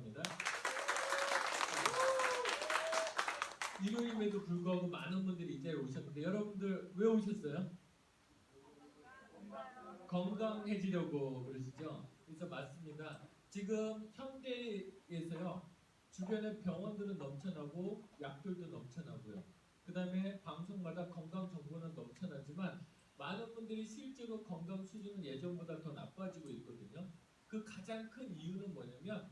바랍니다. 일요일임에도 불구하고 많은 분들이 이 자리에 오셨는데 여러분들 왜 오셨어요? 건강해지려고 그러시죠? 그래서 맞습니다. 지금 현대에서요, 주변에 병원들은 넘쳐나고 약들도 넘쳐나고요. 그 다음에 방송마다 건강 정보는 넘쳐나지만 많은 분들이 실제로 건강 수준은 예전보다 더 나빠지고 있거든요. 그 가장 큰 이유는 뭐냐면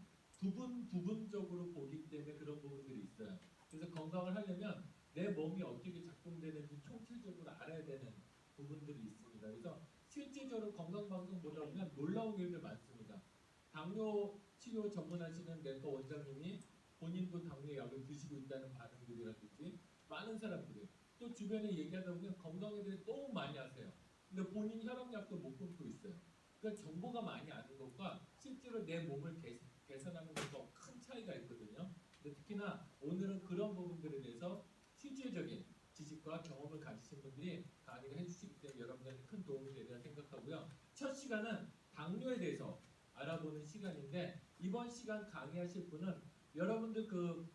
부분적으로 보기 때문에 그런 부분들이 있어요. 그래서 건강을 하려면 내 몸이 어떻게 작동되는지 총체적으로 알아야 되는 부분들이 있습니다. 그래서 실제적으로 건강방송 보다 보면 놀라운 일들 많습니다. 당뇨 치료 전문하시는 내과 원장님이 본인도 당뇨 약을 드시고 있다는 반응들이라든지 많은 사람들이 또 주변에 얘기하다 보면 건강에 대해 너무 많이 아세요. 근데 본인 혈압약도 못 끊고 있어요. 그러니까 정보가 많이 아는 것과 실제로 내 몸을 개선하는 것과 큰 차이가 있거든요. 근데 특히나 오늘은 그런 부분들에 대해서 실질적인 지식과 경험을 가지신 분들이 강의를 해주시기 때문에 여러분들한테 큰 도움이 되리라 생각하고요. 첫 시간은 당뇨에 대해서 알아보는 시간인데 이번 시간 강의하실 분은 여러분들 그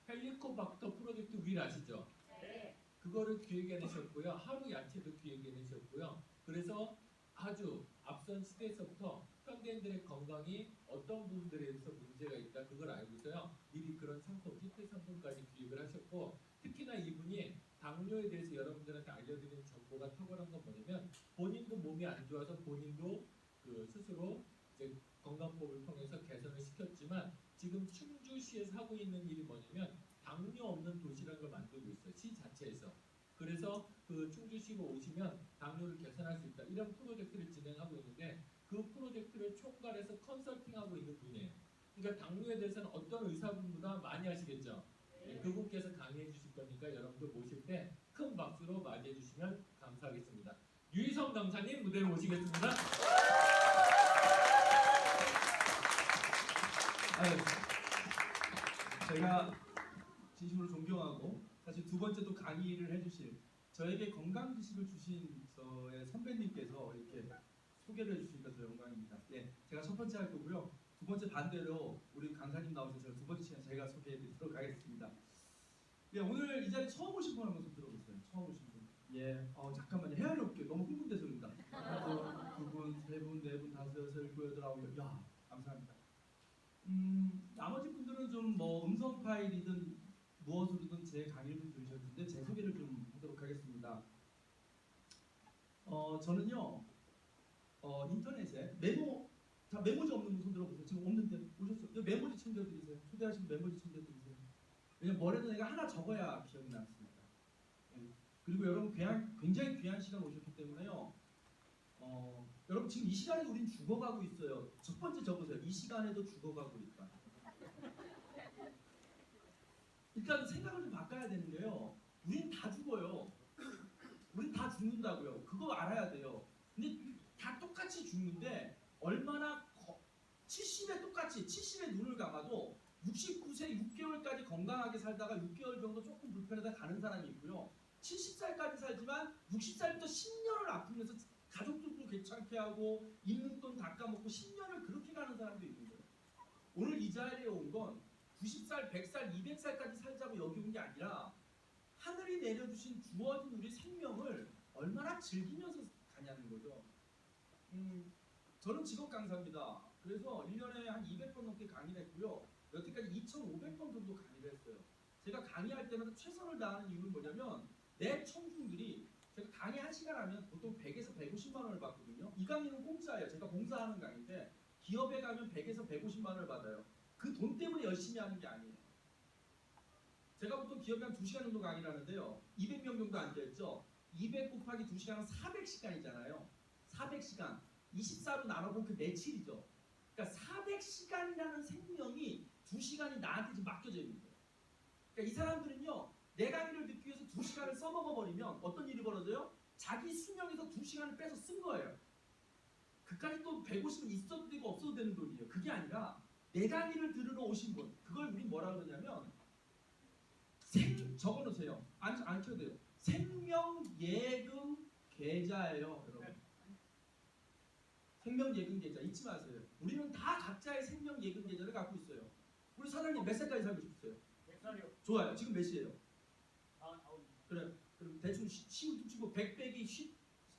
헬리코박터 프로젝트 윌 아시죠? 네. 그거를 기획해내셨고요. 하루 야채도 기획해내셨고요. 그래서 아주 앞선 시대에서부터 현대인들의 건강이 어떤 부분들에서 문제가 있다 그걸 알고서요. 미리 그런 상품, 히트 상품까지 기획을 하셨고 특히나 이분이 당뇨에 대해서 여러분들한테 알려드리는 정보가 탁월한 건 뭐냐면 본인도 몸이 안 좋아서 본인도 그 스스로 이제 건강법을 통해서 개선을 시켰지만 지금 충주시에서 하고 있는 일이 뭐냐면 당뇨 없는 도시락을 만들고 있어요. 시 자체에서. 그래서 그 충주시로 오시면 당뇨를 개선할 수 있다. 이런 프로젝트를 진행하고 있는데 그 프로젝트를 총괄해서 컨설팅하고 있는 분이에요. 그러니까 당뇨에 대해서는 어떤 의사분보다 많이 하시겠죠. 네, 그분께서 강의해 주실 거니까 여러분들 모실 때 큰 박수로 맞이해 주시면 감사하겠습니다. 유희성 강사님 무대로 모시겠습니다. 아유, 제가 진심으로 존경하고 사실 두 번째 또 강의를 해주실 저에게 건강 지식을 주신 저의 선배님께서 이렇게 소개를 해주시니까 더 영광입니다. 예, 제가 첫 번째 할 거고요. 두 번째 반대로 우리 강사님 나오셔서 제가 두 번째 시간 제가 소개해드리도록 하겠습니다. 예, 오늘 이 자리 처음 오신 분 한번 손 들어보세요. 처음 오신 분. 예, 잠깐만요. 헤아려 볼게요. 너무 흥분돼서 그런다. 하나, 두 분, 세 분, 네 분, 다섯, 여섯, 일곱, 여덟, 아홉, 야, 감사합니다. 나머지 분들은 좀 뭐 음성 파일이든 무엇으로든 제 강의를 좀 들으셨을 텐데 제 소개를 좀 하도록 하겠습니다. 저는요 인터넷에 메모지 없는 분 손 들어보세요. 지금 없는데 오셨어요? 메모지 챙겨드리세요. 초대하신 메모지 챙겨드리세요. 왜냐면 뭐래도 내가 하나 적어야 기억이 남습니다. 예. 그리고 여러분 굉장히 귀한 시간 오셨기 때문에요. 여러분 지금 이 시간에 우린 죽어가고 있어요. 첫 번째 적으세요. 이 시간에도 죽어가고 있다. 일단 생각을 좀 바꿔야 되는 게요. 우린 다 죽어요. 우린 다 죽는다고요. 그거 알아야 돼요. 근데 다 똑같이 죽는데 얼마나 70에 똑같이 70에 눈을 감아도 69세 6개월까지 건강하게 살다가 6개월 정도 조금 불편하다 가는 사람이 있고요. 70살까지 살지만 60살부터 10년을 아프면서 가족들도 괜찮게 하고 있는 돈 다 까먹고 10년을 그렇게 가는 사람도 있는 거예요. 오늘 이 자리에 온 건 90살, 100살, 200살까지 살자고 여기 온 게 아니라 하늘이 내려주신 주어진 우리 생명을 얼마나 즐기면서 가냐는 거죠. 저는 직업 강사입니다. 그래서 1년에 한 200번 넘게 강의를 했고요. 여태까지 2,500번 정도 강의를 했어요. 제가 강의할 때마다 최선을 다하는 이유는 뭐냐면 내 청중들이 제가 강의 1시간 하면 보통 100에서 150만 원을 받거든요. 이 강의는 공짜예요. 제가 봉사하는 강의인데 기업에 가면 100에서 150만 원을 받아요. 그 돈 때문에 열심히 하는 게 아니에요. 제가 보통 기업에 한 2시간 정도 강의를 하는데요. 200명 정도 앉아있죠. 200 곱하기 2시간은 400시간이잖아요. 400시간. 24로 나눠보면 그 며칠이죠. 그러니까 400시간이라는 생명이 2시간이 나한테 지금 맡겨져 있는 거예요. 그러니까 이 사람들은요. 내 강의를 듣기 위해서 2시간을 써먹어버리면 어떤 일이 벌어져요? 자기 수명에서 2시간을 빼서 쓴 거예요. 그까지 또 150은 있어도 되고 없어도 되는 돈이에요. 그게 아니라 내 강의를 들으러 오신 분. 그걸 우린 뭐라 그러냐면 적어놓으세요. 안 켜도 돼요. 생명예금 계좌예요, 여러분. 생명예금 계좌 잊지 마세요. 우리는 다 각자의 생명예금 계좌를 갖고 있어요. 사장님 몇 살까지 살고 싶으세요? 100살이요. 좋아요. 지금 몇 시예요? 아홉. 그래. 그럼 대충 시우도 치고 100 빼기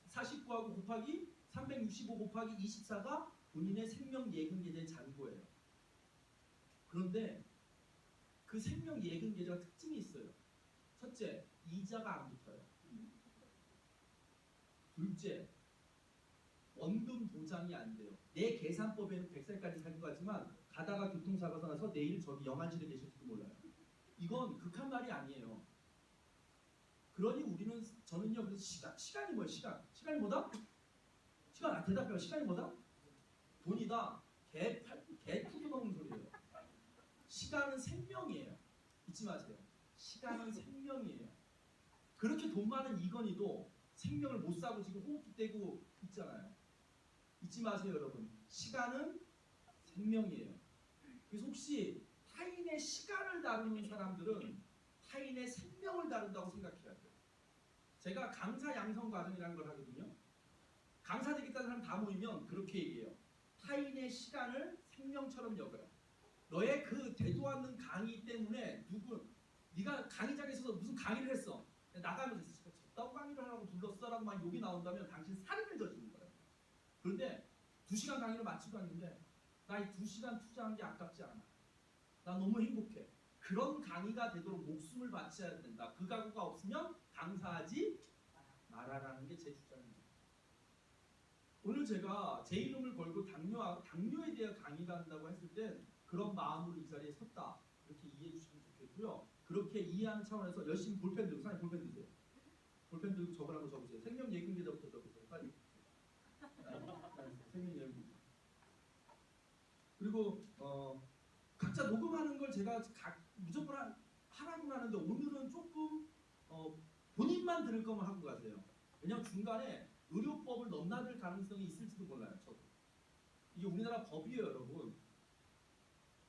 49하고 곱하기 365 곱하기 24가 본인의 생명 예금 계좌의 잔고예요. 그런데 그 생명 예금 계좌가 특징이 있어요. 첫째, 이자가 안 붙어요. 둘째, 원금 보장이 안 돼요. 내 계산법에는 100살까지 살 것 같지만 가다가 교통사고가 나서 내일 저기 영안실에 계실지도 몰라요. 이건 극한 말이 아니에요. 그러니 저는요, 그래서 시간이 뭐예요? 시간이 뭐다? 대답해요. 시간이 뭐다? 돈이다. 개 푸드 먹는 소리예요. 시간은 생명이에요. 잊지 마세요. 시간은 생명이에요. 그렇게 돈 많은 이건희도 생명을 못 사고 지금 호흡기 떼고 있잖아요. 잊지 마세요, 여러분. 시간은 생명이에요. 그래서 혹시 타인의 시간을 다루는 사람들은 타인의 생명을 다룬다고 생각해야 돼요. 제가 강사 양성 과정이라는 걸 하거든요. 강사 되겠다는 사람 다 모이면 그렇게 얘기해요. 타인의 시간을 생명처럼 여겨요. 너의 그 되도 않는 강의 때문에 네가 강의장에 서서 무슨 강의를 했어. 나가면서 저따구 강의를 하라고 불렀어라고 막 욕이 나온다면 당신 살인을 저지른 거예요. 그런데 2시간 강의를 마치고 왔는데 나 이 2시간 투자한 게 아깝지 않아. 나 너무 행복해. 그런 강의가 되도록 목숨을 바쳐야 된다. 그 각오가 없으면 강사하지 말아라는 게 제 주장입니다. 오늘 제가 제 이름을 걸고 당뇨에 대해 강의를 한다고 했을 땐 그런 마음으로 이 자리에 섰다. 이렇게 이해해 주시면 좋겠고요. 그렇게 이해하는 차원에서 열심히 볼펜 들고, 사장님 볼펜 드세요. 볼펜 들고 적으라고 적으세요. 생명 예금 계좌부터 적으세요. 빨리. 생명 예금 계좌. 그리고 각자 녹음하는 걸 제가 무조건 하라고 하는데 오늘은 조금 본인만 들을 거면 하고 가세요. 왜냐하면 중간에 의료법을 넘나들 가능성이 있을지도 몰라요. 저도. 이게 우리나라 법이에요, 여러분.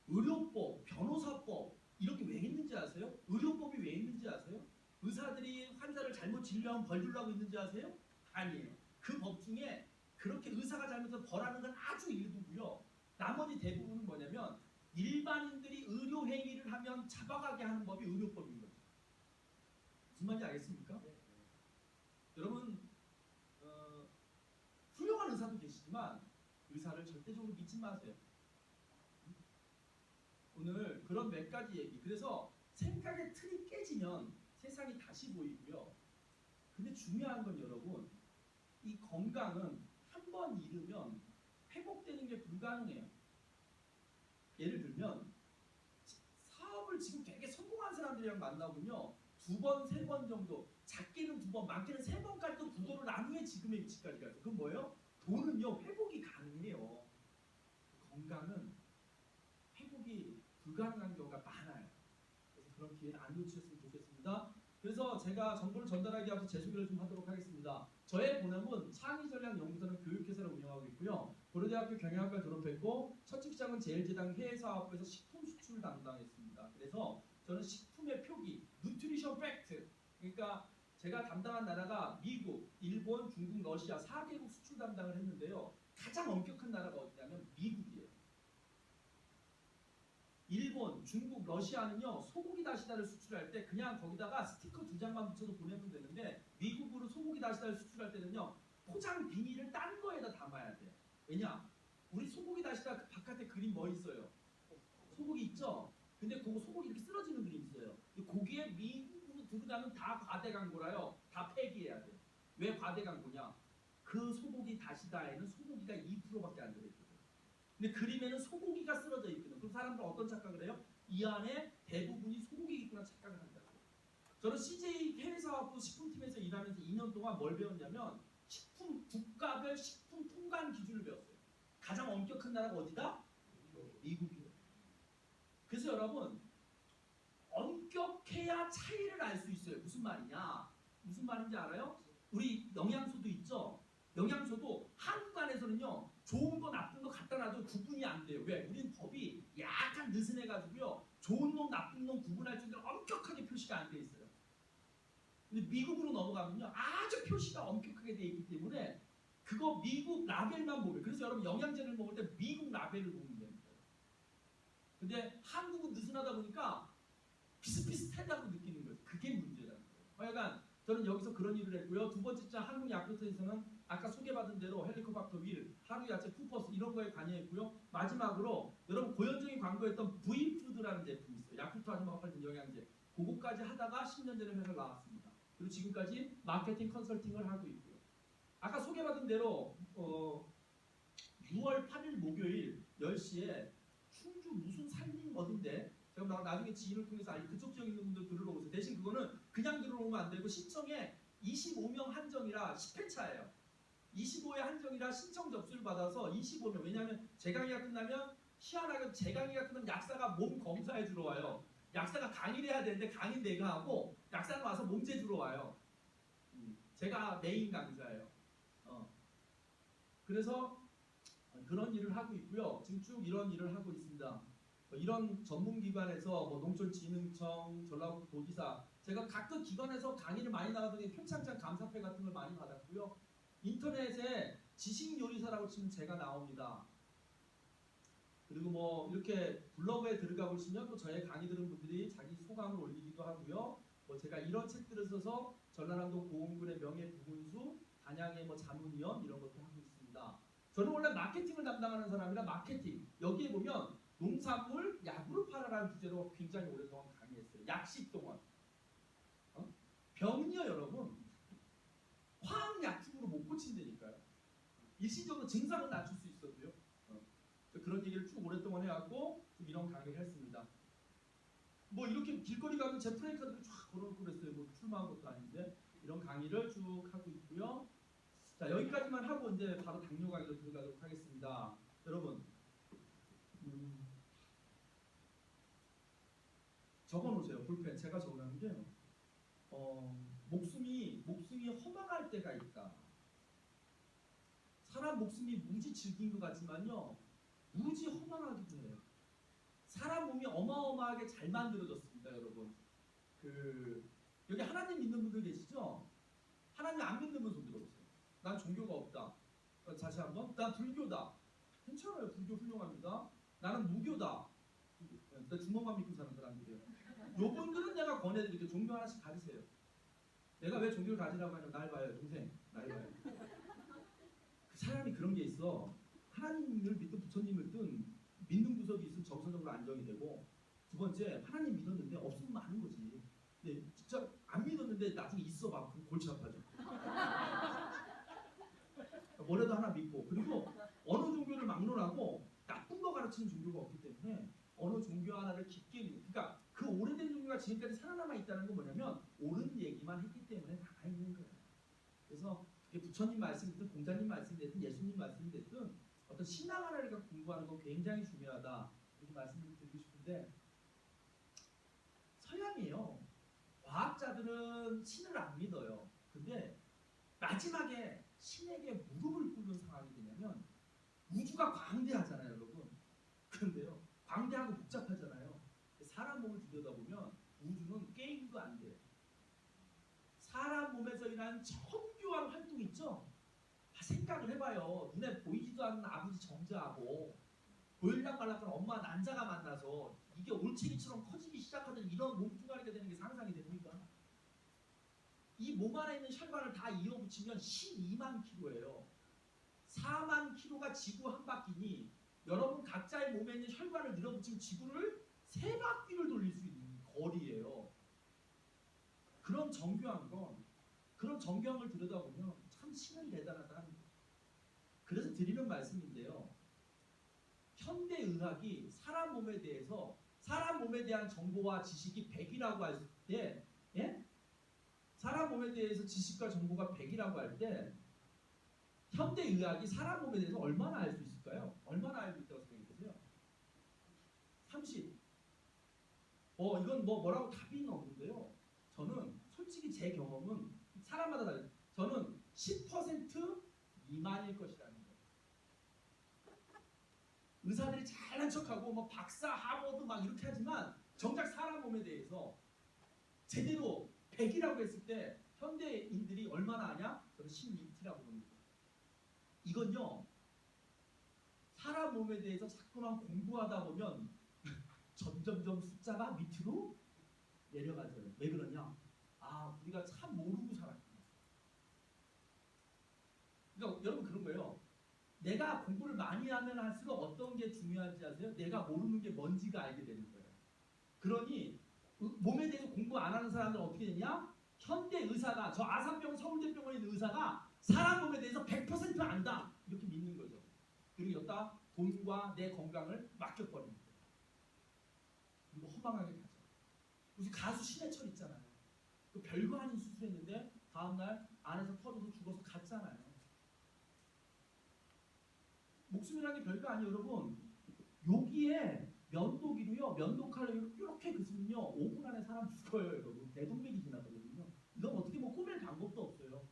의료법, 변호사법 이렇게 왜 있는지 아세요? 의료법이 왜 있는지 아세요? 의사들이 환자를 잘못 진료하면 벌 주려고 있는지 아세요? 아니에요. 그 법 중에 그렇게 의사가 잘못해서 벌하는 건 아주 일부고요. 나머지 대부분은 뭐냐면 일반인들이 의료 행위를 하면 잡아가게 하는 법이 의료법인 거죠. 무슨 말인지 알겠습니까? 여러분 훌륭한 의사도 계시지만 의사를 절대적으로 믿지 마세요. 오늘 그런 몇 가지 얘기. 그래서 생각의 틀이 깨지면 세상이 다시 보이고요. 근데 중요한 건 여러분, 이 건강은 한 번 잃으면 회복되는 게 불가능해요. 예를 들면 사업을 지금 되게 성공한 사람들이랑 만나보면요, 2번, 3번 정도, 작게는 2번, 많게는 3번까지도 부도를 난 후에 지금의 위치까지 가요. 그건 뭐예요? 돈은요 회복이 가능해요. 건강은 회복이 불가능한 경우가 많아요. 그래서 그런 기회를 안 놓치셨으면 좋겠습니다. 그래서 제가 정보를 전달하기 앞서 제 소개를 좀 하도록 하겠습니다. 저의 본업은 창의전략연구소는 교육회사를 운영하고 있고요. 고려대학교 경영학과 졸업했고 첫 직장은 제일제당 해외사업부에서 식품 수출을 담당했습니다. 그래서 저는 식품의 표기, 누트리션 팩트, 그러니까 제가 담당한 나라가 미국, 일본, 중국, 러시아 4개국 수출 담당을 했는데요. 가장 엄격한 나라가 어디냐면 미국이에요. 일본, 중국, 러시아는요 소고기 다시다를 수출할 때 그냥 거기다가 스티커 2장만 붙여서 보내면 되는데 미국으로 소고기 다시다를 수출할 때는요 포장 비닐을 딴 거에다 담아야 돼요. 왜냐? 우리 소고기 다시다 그 바깥에 그림 뭐 있어요? 소고기 있죠? 근데 그거 소고기 이렇게 쓰러지는 그림 있어요. 거기에 미국으로 들어가면 다 과대 광고라요. 다 폐기해야 돼요. 왜 과대 광고냐? 그 소고기 다시다에는 소고기가 2%밖에 안 들어있거든요. 근데 그림에는 소고기가 쓰러져 있거든요. 그럼 사람들은 어떤 착각을 해요? 이 안에 대부분이 소고기겠구나 착각을 한다고. 저는 CJ 해외사업부 식품팀에서 일하면서 2년 동안 뭘 배웠냐면 국가별 식품 통관 기준을 배웠어요. 가장 엄격한 나라가 어디다? 미국이에요. 그래서 여러분 엄격해야 차이를 알 수 있어요. 무슨 말이냐? 무슨 말인지 알아요? 우리 영양소도 있죠? 영양소도 한국 안에서는요 좋은 거 나쁜 거 갖다 놔도 구분이 안 돼요. 왜? 우린 법이 약간 느슨해가지고요 좋은 놈 나쁜 놈 구분할 수 있는 엄격하게 표시가 안 돼 있어요. 근데 미국으로 넘어가면요 아주 표시가 엄격하게 돼 있기 때문에 그거 미국 라벨만 보면, 그래서 여러분 영양제를 먹을 때 미국 라벨을 보면 됩니다. 근데 한국은 느슨하다 보니까 비슷비슷하다고 느끼는 거예요. 그게 문제라는 거예요. 하여간 저는 여기서 그런 일을 했고요. 두 번째 장 한국 야쿠르트에서는 아까 소개받은 대로 헬리코박터 윌, 하루 야채 푸퍼스 이런 거에 관여했고요. 마지막으로 여러분 고현정이 광고했던 V푸드라는 제품이 있어요. 야쿠르트 아줌마가 팔던 영양제. 그거까지 하다가 10년 전에 회사를 나왔습니다. 그리고 지금까지 마케팅 컨설팅을 하고 있고요. 아까 소개받은 대로 6월 8일 목요일 10시에 충주 무슨 산림 어딘데 제가 나중에 지인을 통해서 그쪽 지역에 있는 분들 들으러 오세요. 대신 그거는 그냥 들어오면 안 되고 신청에 25명 한정이라 10회차예요. 25회 한정이라 신청 접수를 받아서 25명. 왜냐하면 제 강의가 끝나면 희한하게 제 강의가 끝나면 약사가 몸 검사해 주러 와요. 약사가 강의를 해야 되는데 강의 내가 하고 약사가 와서 몸재 주러 와요. 제가 메인 강사예요. 그래서 그런 일을 하고 있고요. 지금 쭉 이런 일을 하고 있습니다. 이런 전문기관에서 농촌진흥청, 전라도지사 제가 각급 기관에서 강의를 많이 나가더니 표창장 감사패 같은 걸 많이 받았고요. 인터넷에 지식요리사라고 치면 제가 나옵니다. 그리고 뭐 이렇게 블로그에 들어가 보시면 또 저의 강의 들은 분들이 자기 소감을 올리기도 하고요. 뭐 제가 이런 책들을 써서 전라남도 고흥군의 명예 부군수, 단양의 뭐 자문위원 이런 것도 하고 있습니다. 저는 원래 마케팅을 담당하는 사람이라 마케팅 여기에 보면 농산물 약으로 팔아라는 주제로 굉장히 오랫동안 강의했어요. 약식동원. 병은요 여러분 화학약품으로 못 고친다니까요. 일시적으로 증상은 낮출 수 있어도요. 그런 얘기를 쭉 오랫동안 해왔고 좀 이런 강의를 했습니다. 뭐 이렇게 길거리 가면 제 프레이카드를 쫙 걸어놓고 그랬어요. 뭐 출마한 것도 아닌데 이런 강의를 쭉 하고 있고요. 자 여기까지만 하고 이제 바로 당뇨 강의로 들어가도록 하겠습니다. 여러분 적어놓으세요. 볼펜 제가 적어놨는데요. 목숨이 허망할 때가 있다. 사람 목숨이 무지 질긴 것 같지만요. 무지 허망하기도 해요. 사람 몸이 어마어마하게 잘 만들어졌습니다, 여러분. 여기 하나님 믿는 분들 계시죠? 하나님 안 믿는 분 손 들어보세요. 난 종교가 없다. 다시 한번. 난 불교다. 괜찮아요. 불교 훌륭합니다. 나는 무교다. 나 주먹만 믿고 사는 사람들이에요. 요분들은 내가 권해드릴게요. 종교 하나씩 가지세요. 내가 왜 종교를 가지라고 하냐면 날 봐요, 동생. 날 봐요. 그 사람이 그런 게 있어. 하나님을 믿든 부처님을 믿든 믿는 구석이 있으면 정서적으로 안정이 되고 두 번째 하나님 믿었는데 없으면 많은 거지. 근데 진짜 안 믿었는데 나중에 있어 봐. 그럼 골치 아파져. 뭐라도 하나 믿고 그리고 어느 종교를 막론하고 나쁜 거 가르치는 종교가 없기 때문에 어느 종교 하나를 깊게 믿는 그러니까 그 오래된 종교가 지금까지 살아남아 있다는 건 뭐냐면 옳은 얘기만 했기 때문에 남아있는 거예요. 그래서 그게 부처님 말씀이 됐든 공자님 말씀이 됐든 예수님 말씀이 됐든 어떤 신앙 하나를 공부하는 건 굉장히 중요하다 이렇게 말씀을 드리고 싶은데 서양이에요. 과학자들은 신을 안 믿어요. 근데 마지막에 신에게 무릎을 꿇는 상황이 되냐면 우주가 광대하잖아요, 여러분. 그런데요, 광대하고 복잡하잖아요. 사람 몸을 들여다보면 우주는 게임도 안 돼요. 사람 몸에서 일하는 정교한 활동 있죠? 생각을 해봐요. 눈에 보이지도 않는 아버지 정자하고 보일락 말락한 엄마 난자가 만나서 이게 올챙이처럼 커지기 시작하던 이런 몸뚱아리가 되는 게 상상이 됩니까? 이 몸 안에 있는 혈관을 다 이어붙이면 12만 킬로예요. 4만 킬로가 지구 한 바퀴니 여러분 각자의 몸에 있는 혈관을 늘어붙이면 지구를 3바퀴를 돌릴 수 있는 거리예요. 그런 정교한 건 그런 정교함을 들여다보면 참 신은 대단하다 하는 거예요. 그래서 드리는 말씀인데요. 현대의학이 사람 몸에 대해서 사람 몸에 대한 정보와 지식이 100이라고 할 때 예? 사람 몸에 대해서 지식과 정보가 100이라고 할 때 현대의학이 사람 몸에 대해서 얼마나 알 수 있을까요? 얼마나 알고 있다고 생각해 보세요. 30. 이건 뭐라고 답이 없는데요. 저는 솔직히 제 경험은 사람마다 달라요. 저는 10% 미만일 것이라는 거예요. 의사들이 잘난 척하고 뭐 박사 하버드 막 이렇게 하지만 정작 사람 몸에 대해서 제대로 100이라고 했을 때 현대인들이 얼마나 아냐? 저는 12T라고 봅니다. 이건요. 사람 몸에 대해서 자꾸만 공부하다 보면 점점점 숫자가 밑으로 내려가져요. 왜 그러냐? 아, 우리가 참 모르고 살았구나. 그러니까 여러분 그런 거예요. 내가 공부를 많이 하면 할수록 어떤 게 중요한지 아세요? 내가 모르는 게 뭔지가 알게 되는 거예요. 그러니 몸에 대해서 공부 안 하는 사람들은 어떻게 되냐? 현대 의사가, 저 아산병원 서울대병원에 있는 의사가 사람 몸에 대해서 100% 안다 이렇게 믿는 거죠. 그리고 여기다 돈과 내 건강을 맡겨버리는 거예요. 그리고 허망하게 가죠. 무슨 가수 신해철 있잖아요. 그 별거 아닌 수술했는데 다음날 안에서 터져서 죽어서 갔잖아요. 목숨이라는 게 별거 아니에요, 여러분. 여기에 면도기로요, 면도칼로 이렇게 긋으면요 5분 안에 사람 죽어요, 여러분. 대동맥이 지나거든요. 이건 어떻게 뭐 꼬맬 방법도 없어요.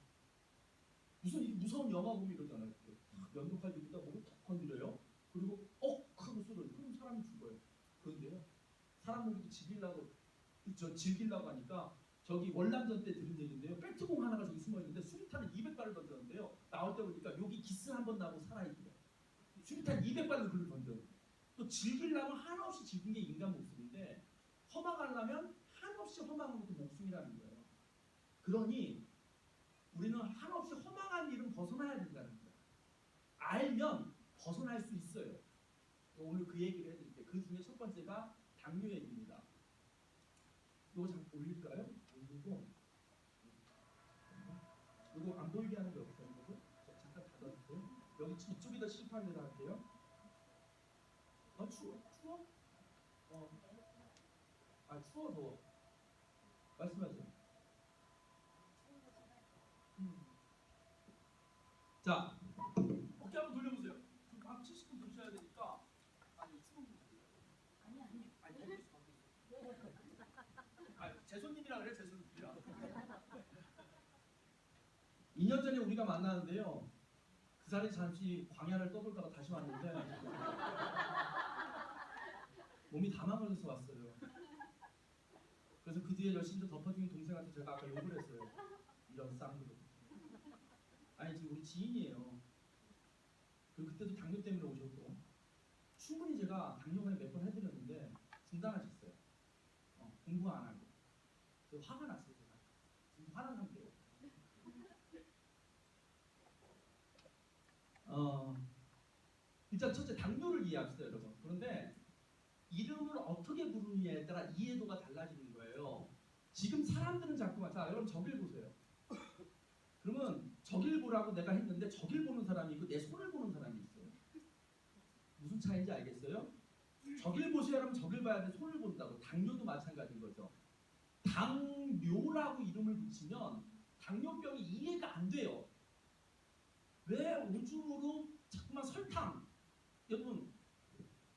무슨 이 무서운 영화 보면 이러잖아요. 이렇게 면도칼 들이다 목을 턱 건드려요. 그리고 하고 쓰러져. 그럼 사람이 죽어요. 그런데요, 사람 목이 즐기려고 하니까 저기 월남전 때 들은 얘기인데요. 배트공 하나가 저기 숨어 있는데 수류탄을 200발을 던졌는데요. 나올 때 보니까 여기 기스 한 번 나고 살아있대요. 수류탄 200발을 그걸 던져요. 또 즐기려면 한없이 즐긴 게 인간 목숨인데 허망하려면 한없이 허망한 것도 목숨이라는 거예요. 그러니 우리는 한없이 허망한 일은 벗어나야 된다는 거예요. 알면 벗어날 수 있어요. 오늘 그 얘기를 해드릴게요. 그 중에 첫 번째가 당뇨 얘기입니다. 이거 잠깐 올릴까요? 올리고 이거 안 보이게 하는 게 없어요. 이거 잠깐 닫아주세요. 여기 이쪽에다 실판 데다 할게요. 추워? 추워 더워? 말씀하세요. 자, 어깨 한번 돌려보세요. 한 70분 드셔야 되니까. 아니 추운 분 아니 거기 있어. 제 손님이라 그래, 제 손님이라. 2년 전에 우리가 만나는데요. 그 자리 잠시 광야를 떠돌다가 다시 왔는데 몸이 다 망가져서 왔어요. 그래서 그 뒤에 열심히 덮어주는 동생한테 제가 아까 욕을 했어요. 이런 쌍으로. 아니 지금 우리 지인이에요. 그리고 그때도 당뇨 때문에 오셨고 충분히 제가 당뇨관에 몇 번 해드렸는데 중단하셨어요. 공부 안 하고. 그래서 화가 났어요. 제가. 지금 화난 상태예요. 일단 첫째 당뇨를 이해합시다, 여러분. 그런데 이름을 어떻게 부르느냐에 따라 이해도가 달라지는 거예요. 지금 사람들은 자꾸만 자 여러분 저길 보세요. 그러면 저길 보라고 내가 했는데 저길 보는 사람이 있고 내 손을 보는 사람이 있어요. 무슨 차이인지 알겠어요? 저길 보세요 하면 저길 봐야 돼. 손을 본다고. 당뇨도 마찬가지인 거죠. 당뇨라고 이름을 붙이면 당뇨병이 이해가 안 돼요. 왜 오줌으로 자꾸만 설탕, 여러분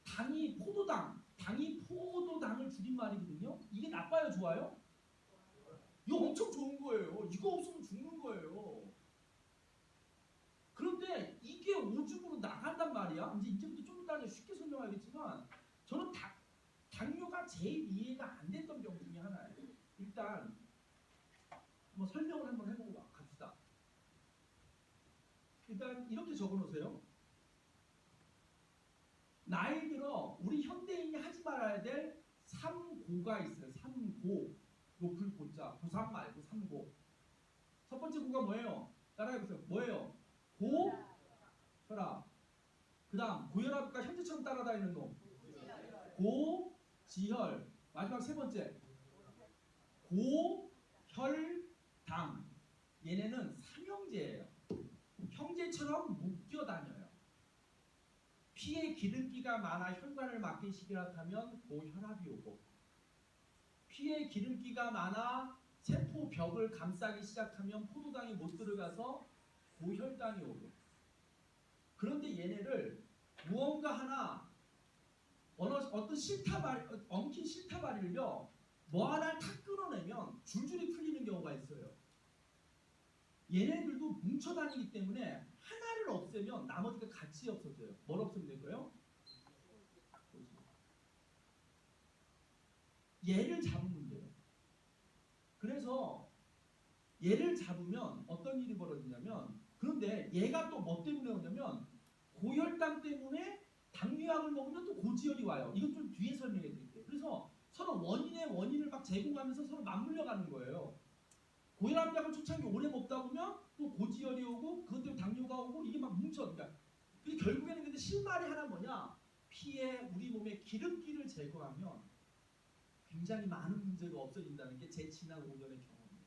당이 포도당을 줄임말이거든요. 이게 나빠요, 좋아요? 이거 엄청 좋은 거예요. 이거 없으면 죽는 거예요. 그런데 이게 오줌으로 나간단 말이야. 이제부터 좀 이따 쉽게 설명하겠지만 저는 당뇨가 제일 이해가 안 됐던 병 중에 하나예요. 일단 뭐 설명을 한번 해보고 갑시다. 일단 이렇게 적어놓으세요. 나이 들어 우리 현대인이 하지 말아야 될 3고가 있어요. 3고. 높을 고자. 고3 말고 3고. 첫 번째 고가 뭐예요? 따라해보세요. 뭐예요? 고, 혈압. 그 다음 고혈압과 현재처럼 따라다니는 놈. 고, 지혈. 마지막 세 번째. 고혈당. 얘네는 삼형제예요. 형제처럼 묶여 다녀요. 피에 기름기가 많아 혈관을 막기 시작하면 고혈압이 오고, 피에 기름기가 많아 세포 벽을 감싸기 시작하면 포도당이 못 들어가서 고혈당이 오고. 그런데 얘네를 무언가 하나 어떤 엉킨 실타발을요 뭐 하나를 탁 끊어내면 줄줄이 풀리는 경우가 있어요. 얘네들도 뭉쳐 다니기 때문에 하나를 없애면 나머지가 같이 없어져요. 뭘 없애면 될까요? 얘를 잡으면 돼요. 그래서 얘를 잡으면 어떤 일이 벌어지냐면, 그런데 얘가 또 뭐 때문에 오냐면 고혈당 때문에 당뇨약을 먹으면 또 고지혈이 와요. 이건 좀 뒤에 설명해 드릴게요. 그래서 제공하면서 서로 맞물려가는 거예요. 고혈압약을 초창기 오래 먹다 보면 또 고지혈이 오고 그것 때문에 당뇨가 오고 이게 막 뭉쳐. 그러니까 결국에는 근데 실마리 하나 뭐냐? 피에 우리 몸에 기름기를 제거하면 굉장히 많은 문제가 없어진다는 게 제 지난 5년의 경험이에요.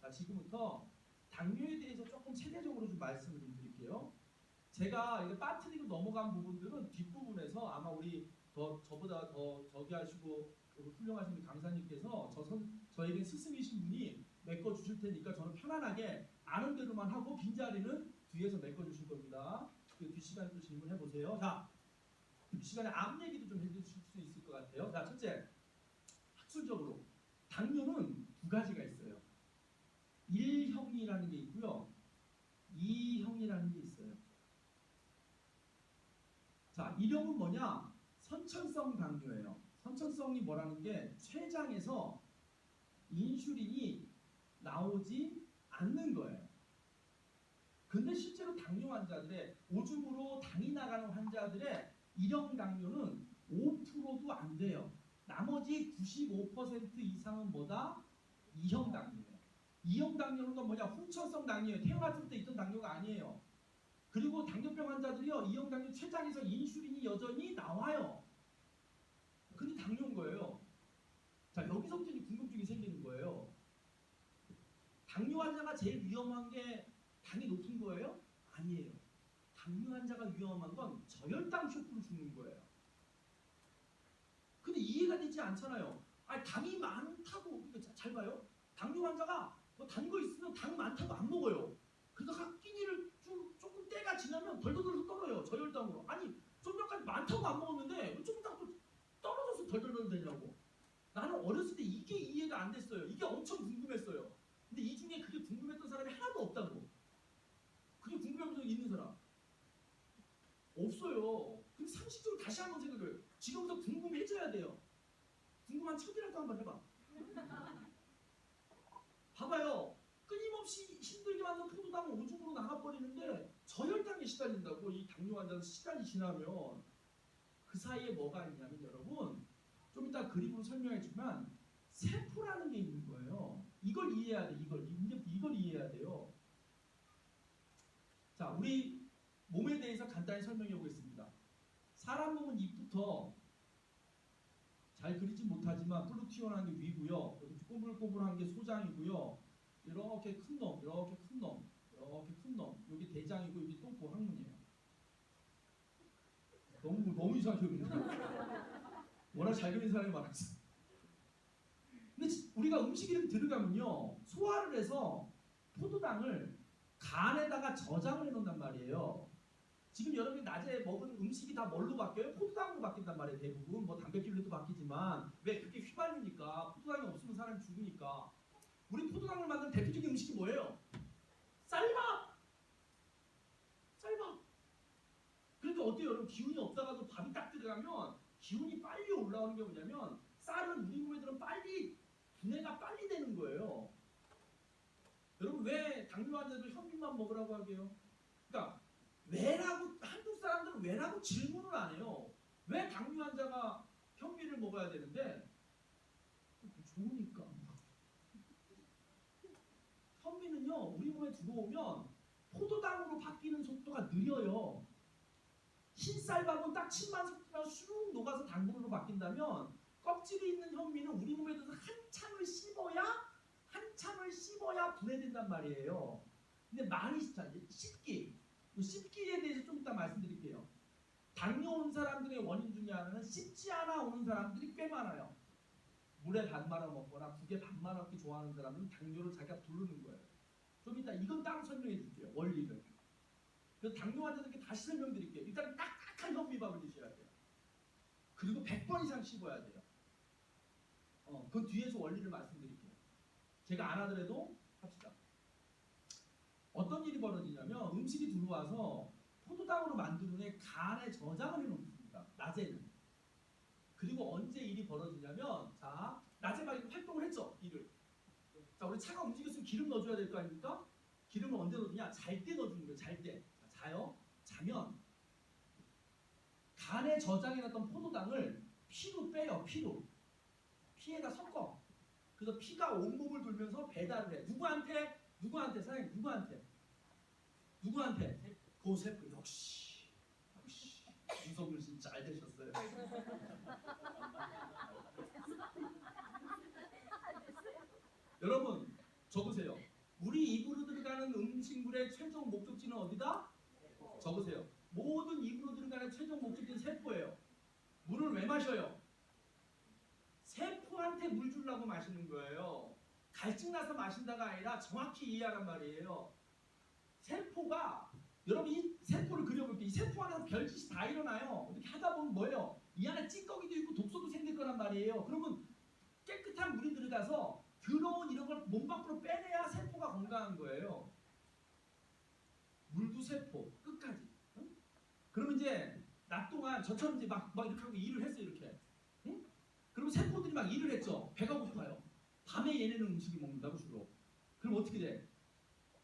자, 지금부터 당뇨에 대해서 조금 체계적으로 좀 말씀을 좀 드릴게요. 제가 이거 빠뜨리고 넘어간 부분들은 뒷부분에서 아마 우리 저보다 더 저기 하시고 훌륭하신 강사님께서 저에게 스승이신 분이 메꿔 주실 테니까 저는 편안하게 아는 대로만 하고 빈자리는 뒤에서 메꿔 주실 겁니다. 그 뒷시간에 또 질문해 보세요. 자, 뒷시간에 암 얘기도 좀 해주실 수 있을 것 같아요. 자, 첫째, 학술적으로 당뇨는 두 가지가 있어요. 1형이라는 게 있고요. 2형이라는 게 있어요. 자, 1형은 뭐냐? 선천성 당뇨예요. 선천성이 뭐라는 게 췌장에서 인슐린이 나오지 않는 거예요. 근데 실제로 당뇨 환자들의 오줌으로 당이 나가는 환자들의 1형 당뇨는 5%도 안 돼요. 나머지 95% 이상은 뭐다? 2형 당뇨예요. 2형 당뇨는 건 뭐냐? 후천성 당뇨예요. 태어났을 때 있던 당뇨가 아니에요. 그리고 당뇨병 환자들이요, 2형 당뇨 췌장에서 인슐린이 여전히 나와요. 근데 당뇨인 거예요. 자, 여기서부터 이제 궁금증이 생기는 거예요. 당뇨 환자가 제일 위험한 게 당이 높은 거예요? 아니에요. 당뇨 환자가 위험한 건 저혈당 쇼크로 죽는 거예요. 근데 이해가 되지 않잖아요. 아니, 당이 많다고, 그러니까 잘 봐요. 당뇨 환자가 뭐 단 거 있으면 당 많다고 안 먹어요. 그러다가 끼니를 조금 때가 지나면 덜덜덜 떨어요. 저혈당으로. 아니, 좀 전까지 많다고 안 먹었는데 좀 이따가 또 떨어져서 덜덜덜 되냐고. 나는 어렸을 때 이게 이해가 안 됐어요. 이게 엄청 궁금했어요. 근데 이 중에 그게 궁금했던 사람이 하나도 없다고. 그게 궁금한 적 있는 사람 없어요. 근데 상식적으로 다시 한번 생각해요. 지금부터 궁금해져야 돼요. 궁금한 척이라도 한번 해봐. 봐봐요. 끊임없이 힘들게 만든 포도당을 오줌으로 나가버리는데 저혈당에 시달린다고. 이 당뇨 환자는 시간이 지나면 그 사이에 뭐가 있냐면 여러분, 좀 이따 그림으로 설명해주면 세포라는 게 있는 거예요. 이걸 이해해야 돼. 이걸 이해해야 돼요. 자, 우리 몸에 대해서 간단히 설명해 보겠습니다. 사람 몸은 입부터 잘 그리진 못하지만 뿔로 튀어나온 게 위고요. 이렇게 꼬불꼬불한 게 소장이고요. 이렇게 큰 놈, 이렇게 큰 놈, 이렇게 큰 놈. 여기 대장이고 여기 똥꼬 항문이에요. 너무 이상하게 그리는데. 워낙 잘 그리는 사람이 많았어. 근데 우리가 음식이 이렇게 들어가면요, 소화를 해서 포도당을 간에다가 저장을 해놓는단 말이에요. 지금 여러분이 낮에 먹은 음식이 다 뭘로 바뀌어요? 포도당으로 바뀐단 말이에요. 대부분 뭐 단백질로도 바뀌지만 왜 그렇게 휘말리니까 포도당이 없으면 사람이 죽으니까. 우리 포도당을 만든 대표적인 음식이 뭐예요? 쌀밥. 쌀밥. 그러니까 어때요? 여러분, 기운이 없다가도 밥이 딱 들어가면 기운이 빨리 올라오는 게 뭐냐면 쌀은 우리 몸에 들은 빨리 분해가 빨리 되는 거예요. 여러분, 왜 당뇨 환자들 현미만 먹으라고 하게요? 그러니까 왜라고, 한국 사람들은 왜라고 질문을 안 해요. 왜 당뇨 환자가 현미를 먹어야 되는데? 좋으니까. 현미는요, 우리 몸에 들어오면 포도당으로 바뀌는 속도가 느려요. 흰쌀밥은 딱 침만 섞으면 쑥 녹아서 당분으로 바뀐다면 껍질이 있는 현미는 우리 몸에 들어서 한참을 씹어야 분해된단 말이에요. 근데 많이 씹기에 대해서 좀 이따 말씀드릴게요. 당뇨 온 사람들의 원인 중에 하나는 씹지 않아 오는 사람들이 꽤 많아요. 물에 밥 말아 먹거나 국에 밥 말아 먹기 좋아하는 사람은 당뇨를 자기가 부르는 거예요. 좀 이따 이건 따로 설명해 줄게요. 원리를. 그래서 당뇨 환자들께 다시 설명드릴게요. 일단 딱딱한 현미밥을 드셔야 돼요. 그리고 100번 이상 씹어야 돼요. 그 뒤에서 원리를 말씀드릴게요. 제가 안 하더라도 합시다. 어떤 일이 벌어지냐면 음식이 들어와서 포도당으로 만든 후에 간에 저장을 해놓습니다. 낮에는. 그리고 언제 일이 벌어지냐면, 자, 낮에 막 활동을 했죠. 일을. 자, 우리 차가 움직였으면 기름 넣어줘야 될 거 아닙니까? 기름을 언제 넣느냐? 잘 때 넣어주는 거예요. 잘 때. 자, 자요. 자면 간에 저장해놨던 포도당을 피로 빼요. 피에다 섞어. 그래서 피가 온몸을 돌면서 배달을 해. 누구한테? 누구한테? 사장님 누구한테? 누구한테? 그 세포. 역시 윤석열 씨 잘 되셨어요. 여러분 적으세요. 우리 입으로 들어가는 음식물의 최종 목적지는 어디다? 적으세요. 모든 입으로 들어가는 최종 목적지는 세포예요. 물을 왜 마셔요? 세포한테 물 주려고 마시는 거예요. 갈증나서 마신다가 아니라 정확히 이해하란 말이에요. 세포가 여러분 이 세포를 그려볼게요. 이 세포 안에서 별짓이 다 일어나요. 이렇게 하다 보면 뭐예요? 이 안에 찌꺼기도 있고 독소도 생길 거란 말이에요. 그러면 깨끗한 물이 들어가서 더러운 이런 걸 몸 밖으로 빼내야 세포가 건강한 거예요. 물도 세포 끝까지. 응? 그러면 이제 낮 동안 저처럼 이제 막 이렇게 하고 일을 했어요. 이렇게. 응? 그럼 세포들이 막 일을 했죠. 배가 고파요. 밤에 얘네는 음식을 먹는다고 주로. 그럼 어떻게 돼?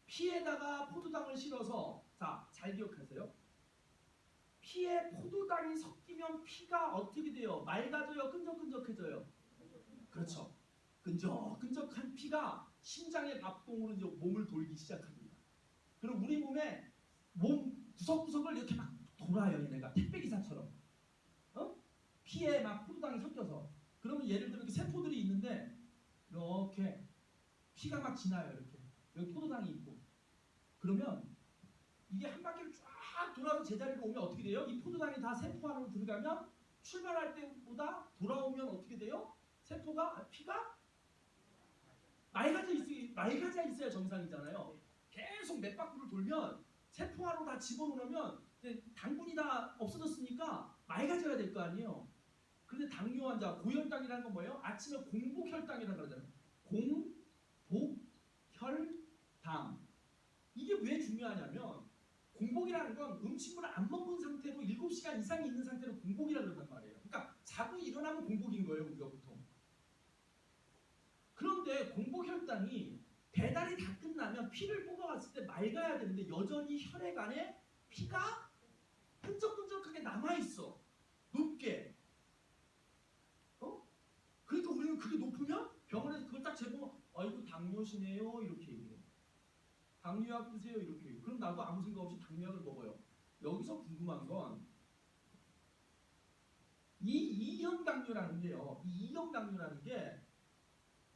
피에다가 포도당을 실어서 자, 잘 기억하세요. 피에 포도당이 섞이면 피가 어떻게 돼요? 맑아져요? 끈적끈적해져요? 그렇죠. 끈적끈적한 피가 심장의 박동으로 이제 몸을 돌기 시작합니다. 그럼 우리 몸에 몸 구석구석을 이렇게 막 돌아요. 얘네가 택배기사처럼. 피에 막 포도당이 섞여서. 그러면 예를 들어 이렇게 세포들이 있는데 이렇게 피가 막 지나요. 이렇게. 여기 포도당이 있고. 그러면 이게 한 바퀴를 쫙 돌아서 제자리로 오면 어떻게 돼요? 이 포도당이 다 세포 안으로 들어가면 출발할 때보다 돌아오면 어떻게 돼요? 세포가 피가 맑아져 있어야 정상이잖아요. 계속 몇 바퀴를 돌면 세포 안으로 다 집어넣으면 당분이 다 없어졌으니까 맑아져야 될 거 아니에요. 그런데 당뇨 환자 고혈당이라는 건 뭐예요? 아침에 공복혈당이라고 그러잖아요. 공복혈당. 이게 왜 중요하냐면 공복이라는 건 음식물을 안 먹은 상태로 7시간 이상이 있는 상태로 공복이라고 그런단 말이에요. 그러니까 자고 일어나면 공복인 거예요. 우리가 보통. 그런데 공복혈당이 배달이 다 끝나면 피를 뽑아갔을 때 맑아야 되는데 여전히 혈액 안에 피가 끈적끈적하게 남아있어. 높게. 그러니까 우리는 그게 높으면 병원에서 그걸 딱 재보면 아이고 당뇨시네요 이렇게 얘기해요. 당뇨약 드세요 이렇게 얘기해요. 그럼 나도 아무 생각 없이 당뇨약을 먹어요. 여기서 궁금한 건 이 2형 당뇨라는 게요. 이 2형 당뇨라는 게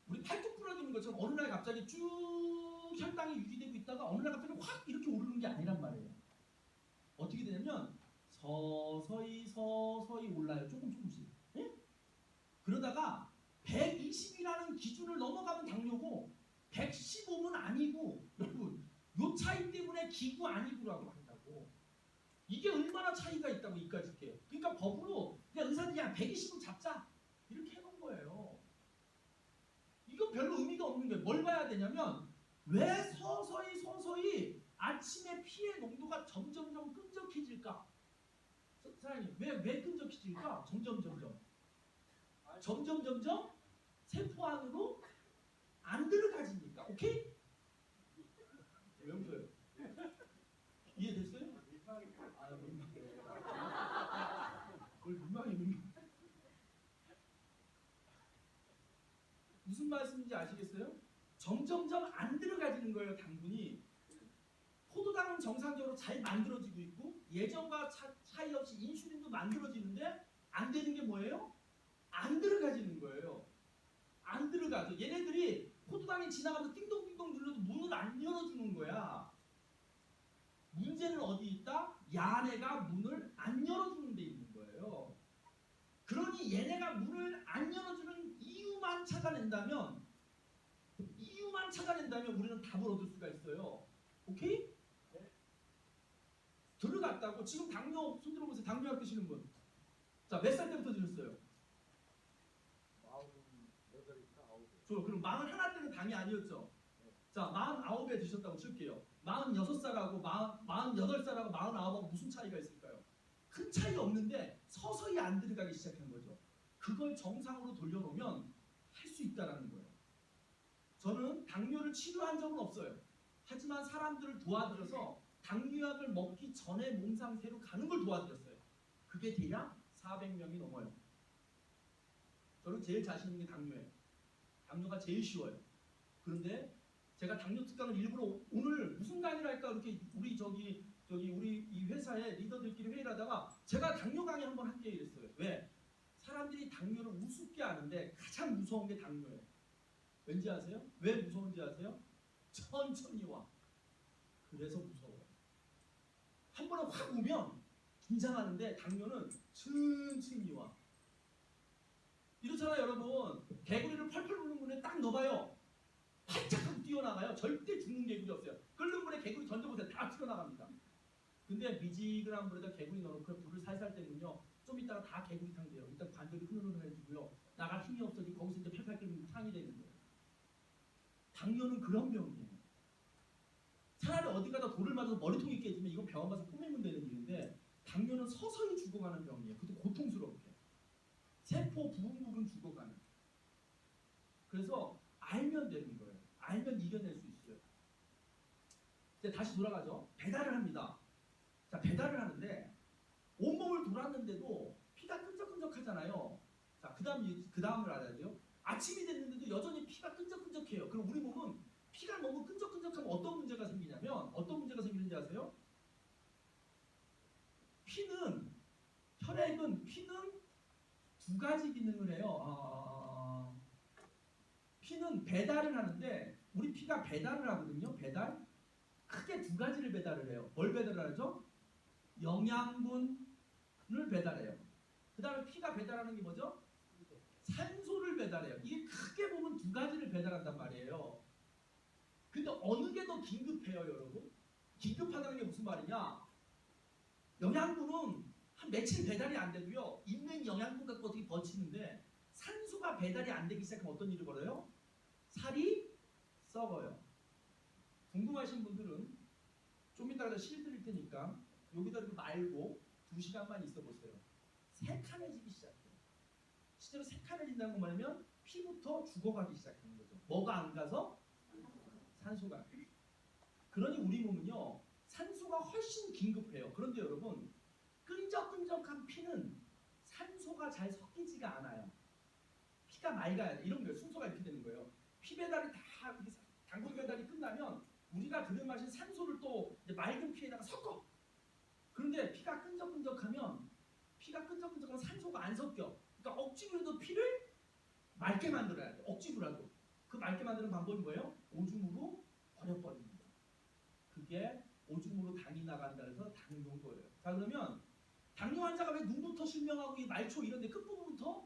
우리 팔뚝 부러지는 것처럼 어느 날 갑자기 쭉 혈당이 유지되고 있다가 어느 날 갑자기 확 이렇게 오르는 게 아니란 말이에요. 어떻게 되냐면 서서히 올라요. 조금씩. 예? 그러다가 120이라는 기준을 넘어가면 당뇨고 115는 아니고 여러분 요 차이 때문에 기구 아니구라고 한다고. 이게 얼마나 차이가 있다고 이까짓게. 그러니까 법으로 그냥 의사들이 한 120은 잡자 이렇게 해놓은 거예요. 이거 별로 의미가 없는 거예요. 뭘 봐야 되냐면 왜 서서히 아침에 피의 농도가 점점점 끈적해질까? 사장님 왜 끈적해질까? 점점점 세포 안으로 안 들어가지니까. 오케이? 왜 웃어요? 이해됐어요? 민망해. 무슨 말씀인지 아시겠어요? 점점점 안 들어가지는 거예요. 당분이. 포도당은 정상적으로 잘 만들어지고 있고 예전과 차이 없이 인슐린도 만들어지는데 안 되는 게 뭐예요? 안 들어가지는 거예요. 안 들어가죠. 얘네들이 포도당이 지나가면서 띵동띵동 눌러도 문을 안 열어주는 거야. 문제는 어디 있다? 야네가 문을 안 열어주는 데 있는 거예요. 그러니 얘네가 문을 안 열어주는 이유만 찾아낸다면 우리는 답을 얻을 수가 있어요. 오케이? 들어갔다고. 지금 당뇨 손 들어보세요. 당뇨약 드시는 분. 자, 몇 살 때부터 드셨어요? 48인가 9살. 좋아. 그럼 41 때는 당이 아니었죠? 자, 49에 드셨다고 칠게요. 46살하고 48살하고 49하고 무슨 차이가 있을까요? 큰 차이 없는데 서서히 안 들어가기 시작한 거죠. 그걸 정상으로 돌려놓으면 할 수 있다라는 거예요. 저는 당뇨를 치료한 적은 없어요. 하지만 사람들을 도와드려서 당뇨약을 먹기 전에 몸 상태로 가는 걸 도와드렸어요. 그게 대략 400명이 넘어요. 저는 제일 자신 있는 게 당뇨예요. 당뇨가 제일 쉬워요. 그런데 제가 당뇨 특강을 일부러 오늘 무슨 강의를 할까 이렇게 우리 이 회사의 리더들끼리 회의를 하다가 제가 당뇨 강의 한번 할게 이랬어요. 왜? 사람들이 당뇨를 우습게 하는데 가장 무서운 게 당뇨예요. 왠지 아세요? 왜 무서운지 아세요? 천천히 와. 그래서 무서워요. 한 번에 확 오면 긴장하는데 당뇨는 천천히 와. 이렇잖아요, 여러분. 개구리를 펄펄 부는 물에 딱 넣어봐요. 활짝 하고 뛰어나가요. 절대 죽는 개구리 없어요. 끓는 물에 개구리 던져보세요. 다 튀어나갑니다. 근데 미지근한 물에다 개구리 넣어놓고 불을 살살 떼면요. 좀 이따가 다 개구리탕 돼요. 일단 관절이 흐느흐느해지고요. 나갈 힘이 없어지고 거기서 이제 팔팔 끓이면 탕이 되는 거예요. 당뇨는 그런 병이에요. 차라리 어디 가다 돌을 맞아서 머리통이 깨지면 이건 병원 가서 꼬매면 되는 일인데 당뇨는 서서히 죽어가는 병이에요. 그것도 고통스럽게. 세포 부분 죽어가는. 그래서 알면 되는 거예요. 알면 이겨낼 수 있어요. 이제 다시 돌아가죠. 배달을 합니다. 자, 배달을 하는데 온몸을 돌았는데도 피가 끈적끈적하잖아요. 자, 그 다음을 알아야 돼요. 아침이 됐는데도 여전히 피가 끈적끈적해요. 그럼 우리 몸은 피가 너무 끈적끈적하면 어떤 문제가 생기냐면 어떤 문제가 생기는지 아세요? 혈액은 피는 두 가지 기능을 해요. 피는 배달을 하는데 우리 피가 배달을 하거든요. 배달. 크게 두 가지를 배달을 해요. 뭘 배달을 하죠? 영양분을 배달해요. 그 다음에 피가 배달하는 게 뭐죠? 산소를 배달해요. 이게 크게 보면 두 가지를 배달한단 말이에요. 근데 어느 게 더 긴급해요, 여러분? 긴급하다는 게 무슨 말이냐? 영양분은 한 며칠 배달이 안 돼도요. 있는 영양분 갖고 어떻게 버티는데 산소가 배달이 안 되기 시작하면 어떤 일이 벌어요? 살이 썩어요. 궁금하신 분들은 좀 이따가 실 드릴 테니까 여기다 이렇게 말고 2시간만 있어 보세요. 새카매지기 시작해요. 실제로 새카매진다는 건 뭐냐면 피부터 죽어가기 시작하는 거죠. 뭐가 안 가서? 산소가. 그러니 우리 몸은요. 산소가 훨씬 긴급해요. 그런데 여러분 끈적끈적한 피는 산소가 잘 섞이지가 않아요. 피가 맑아야 돼. 이런 거예요. 순서가 이렇게 되는 거예요. 피 배달이 다 당분 배달이 끝나면 우리가 들여마신 산소를 또 이제 맑은 피에다가 섞어. 그런데 피가 끈적끈적하면 산소가 안 섞여. 그러니까 억지로라도 피를 맑게 만들어야 돼. 억지로라도. 그 맑게 만드는 방법이 뭐예요? 오줌으로 버려버리는 거예요. 그게 오줌으로 당이 나간다 해서 당뇨인 거예요. 자, 그러면 당뇨 환자가 왜 눈부터 실명하고 이 말초 이런 데 끝부분부터